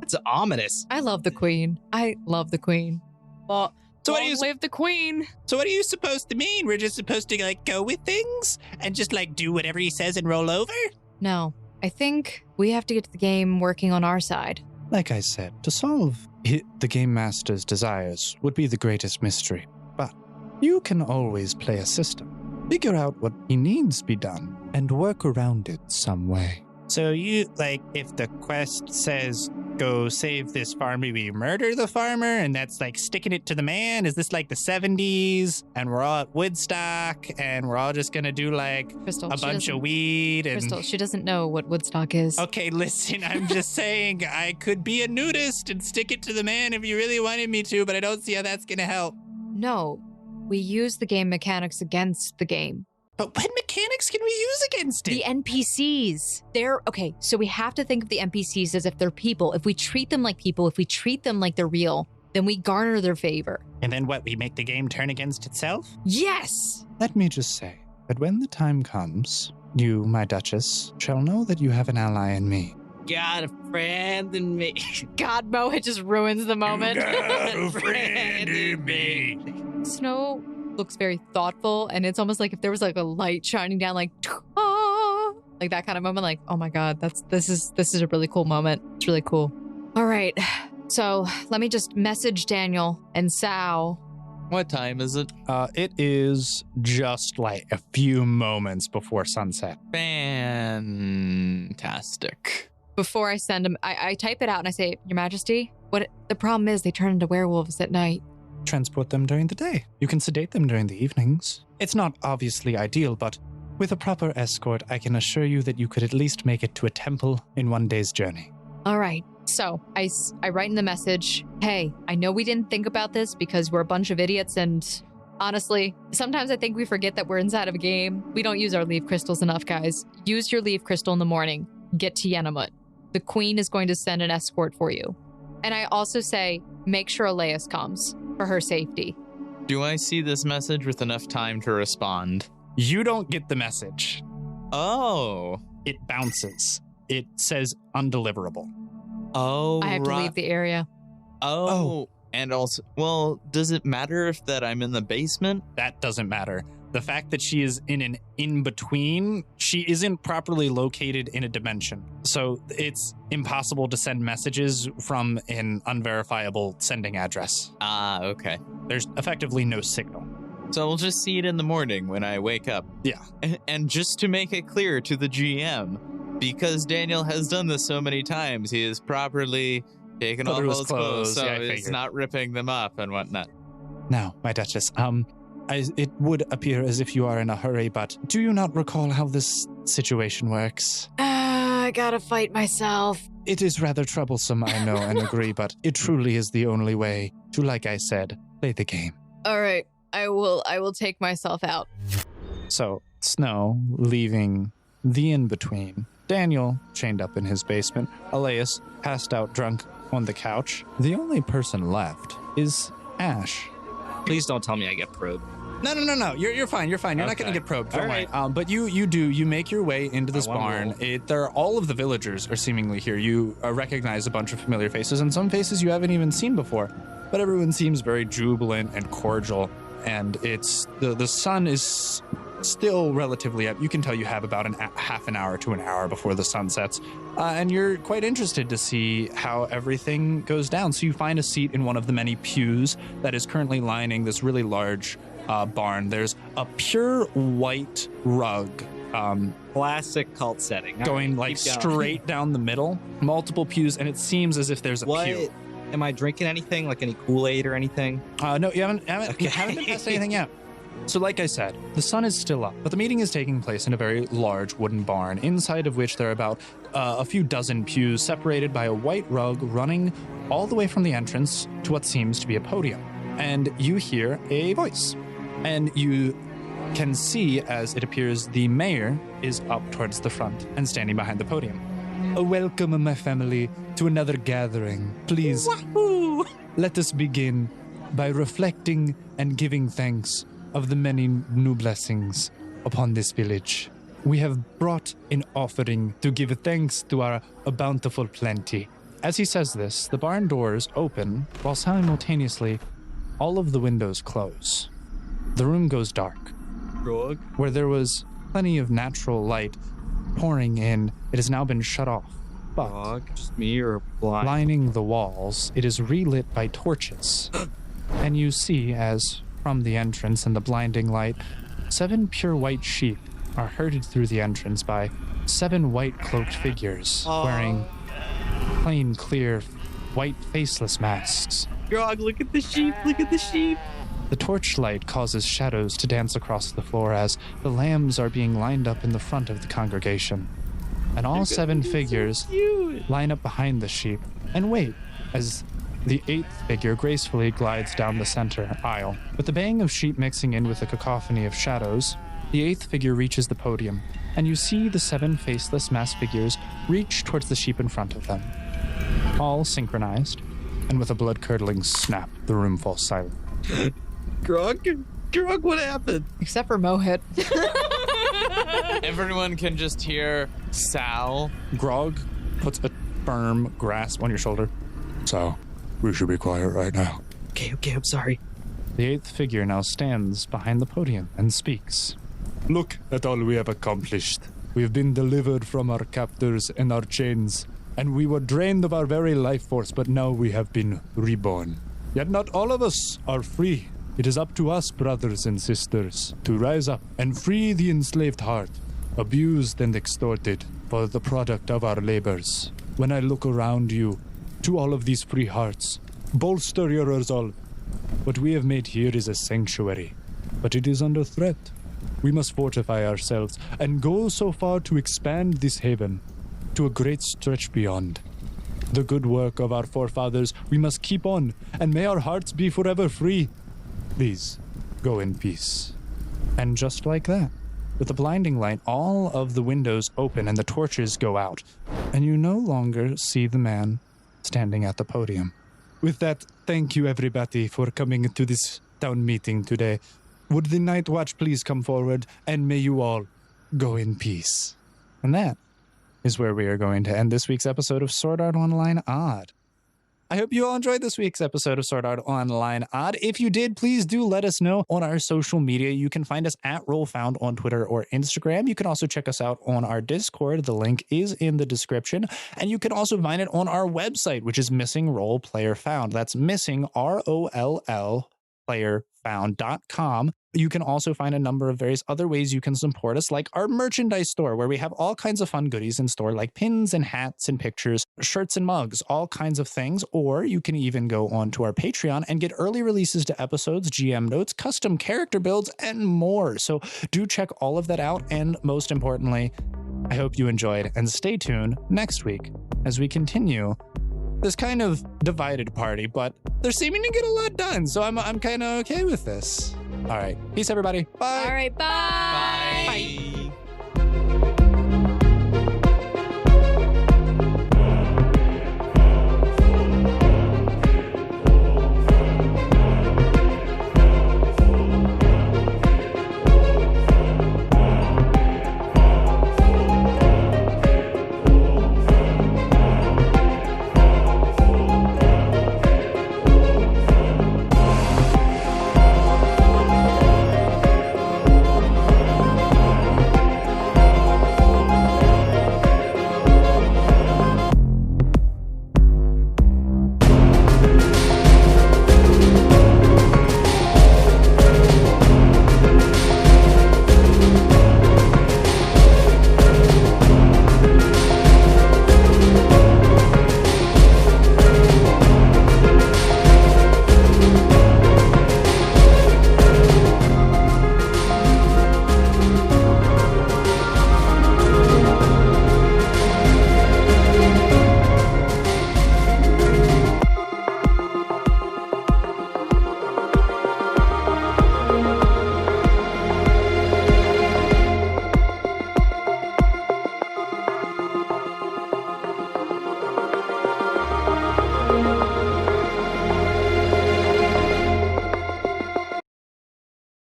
It's ominous. I love the queen. I love the queen. Well, So long live the queen. So what are you supposed to mean? We're just supposed to like go with things and just like do whatever he says and roll over? No, I think we have to get to the game working on our side. Like I said, to solve the Game Master's desires would be the greatest mystery. But you can always play a system, figure out what he needs be done, and work around it some way. So you, like, if the quest says, go save this farmer, we murder the farmer, and that's like sticking it to the man? Is this like the 70s, and we're all at Woodstock, and we're all just gonna do like Crystal, a bunch of weed? And Crystal, she doesn't know what Woodstock is. okay, listen, I'm just saying I could be a nudist and stick it to the man if you really wanted me to, but I don't see how that's gonna help. No, we use the game mechanics against the game. But what mechanics can we use against it? The NPCs. Okay, so we have to think of the NPCs as if they're people. If we treat them like people, if we treat them like they're real, then we garner their favor. And then what, we make the game turn against itself? Yes! Let me just say that when the time comes, you, my Duchess, shall know that you have an ally in me. Got a friend in me. God, Mo, it just ruins the moment. friend in me. Snow looks very thoughtful, and it's almost like if there was like a light shining down, like that kind of moment. Like, oh my God, this is a really cool moment. It's really cool. All right, so let me just message Daniel and Sal. What time is it? It is just like a few moments before sunset. Fantastic. Before I send them, I type it out and I say, Your Majesty, what the problem is they turn into werewolves at night. Transport them during the day. You can sedate them during the evenings. It's not obviously ideal, but with a proper escort, I can assure you that you could at least make it to a temple in one day's journey. All right. So I write in the message, hey, I know we didn't think about this because we're a bunch of idiots, and honestly, sometimes I think we forget that we're inside of a game. We don't use our leaf crystals enough, guys. Use your leaf crystal in the morning. Get to Yenamut. The queen is going to send an escort for you. And I also say, make sure Elias comes for her safety. Do I see this message with enough time to respond? You don't get the message. Oh. It bounces. It says undeliverable. Oh, I have to leave the area. Oh. And also, well, does it matter if that I'm in the basement? That doesn't matter. The fact that she is in an in-between, she isn't properly located in a dimension. So it's impossible to send messages from an unverifiable sending address. Ah, okay. There's effectively no signal. So we'll just see it in the morning when I wake up. Yeah. And just to make it clear to the GM, because Daniel has done this so many times, he has properly taken Put off her all his clothes, so yeah, I he's figured. not ripping them up and whatnot. Now, my Duchess, it would appear as if you are in a hurry, but do you not recall how this situation works? I gotta fight myself. It is rather troublesome, I know, and agree, but it truly is the only way to, like I said, play the game. All right, I will take myself out. So, Snow leaving the in-between, Daniel chained up in his basement, Elias passed out drunk on the couch. The only person left is Ashe. Please don't tell me I get probed. No. You're fine. You're fine. You're not Okay. going to get probed. Don't All worry. right. But you make your way into this I wanna barn. All of the villagers are seemingly here. You recognize a bunch of familiar faces, and some faces you haven't even seen before. But everyone seems very jubilant and cordial. And it's the sun is still relatively up. You can tell you have about half an hour to an hour before the sun sets. And you're quite interested to see how everything goes down. So you find a seat in one of the many pews that is currently lining this really large barn. There's a pure white rug Classic cult setting. All going right, like keep going. straight down the middle, multiple pews, and it seems as if there's a What? pew. Am I drinking anything, like any Kool-Aid or anything? No, you haven't Okay. been past anything yet. So like I said, the sun is still up, but the meeting is taking place in a very large wooden barn, inside of which there are about a few dozen pews separated by a white rug running all the way from the entrance to what seems to be a podium. And you hear a voice, and you can see, as it appears, the mayor is up towards the front and standing behind the podium. Welcome, my family, to another gathering. Please, let us begin by reflecting and giving thanks of the many new blessings upon this village. We have brought an offering to give thanks to our bountiful plenty. As he says this, the barn doors open while simultaneously all of the windows close. The room goes dark. Grog? Where there was plenty of natural light pouring in, it has now been shut off. But Grog? Just me or blind? lining the walls, it is relit by torches. And you see, as from the entrance in the blinding light, 7 pure white sheep are herded through the entrance by 7 white cloaked figures wearing plain, clear, white faceless masks. Grog, look at the sheep, look at the sheep. The torchlight causes shadows to dance across the floor as the lambs are being lined up in the front of the congregation. And all 7 figures line up behind the sheep and wait as the 8th figure gracefully glides down the center aisle. With the baying of sheep mixing in with the cacophony of shadows, the 8th figure reaches the podium, and you see the 7 faceless masked figures reach towards the sheep in front of them. All synchronized, and with a blood-curdling snap, the room falls silent. Grog, what happened? Except for Mohit. Everyone can just hear Sal. Grog puts a firm grasp on your shoulder. So, we should be quiet right now. Okay, I'm sorry. The 8th figure now stands behind the podium and speaks. Look at all we have accomplished. We have been delivered from our captors and our chains, and we were drained of our very life force, but now we have been reborn. Yet not all of us are free. It is up to us, brothers and sisters, to rise up and free the enslaved heart, abused and extorted for the product of our labors. When I look around you, to all of these free hearts, bolster your resolve. What we have made here is a sanctuary, but it is under threat. We must fortify ourselves and go so far to expand this haven to a great stretch beyond. The good work of our forefathers we must keep on, and may our hearts be forever free. Please, go in peace. And just like that, with the blinding light, all of the windows open and the torches go out, and you no longer see the man standing at the podium. With that, thank you everybody for coming to this town meeting today. Would the Night Watch please come forward, and may you all go in peace. And that is where we are going to end this week's episode of Sword Art Online Odd. I hope you all enjoyed this week's episode of Sword Art Online Odd. If you did, please do let us know on our social media. You can find us at RollFound on Twitter or Instagram. You can also check us out on our Discord. The link is in the description. And you can also find it on our website, which is Missing Roll Player Found. That's missing, ROLL, playerfound.com. You can also find a number of various other ways you can support us, like our merchandise store, where we have all kinds of fun goodies in store, like pins and hats and pictures, shirts and mugs, all kinds of things. Or you can even go on to our Patreon and get early releases to episodes, GM notes, custom character builds, and more. So do check all of that out. And most importantly, I hope you enjoyed, and stay tuned next week as we continue this kind of divided party, but they're seeming to get a lot done, so I'm kind of okay with this. All right, peace everybody. Bye. All right, bye. Bye.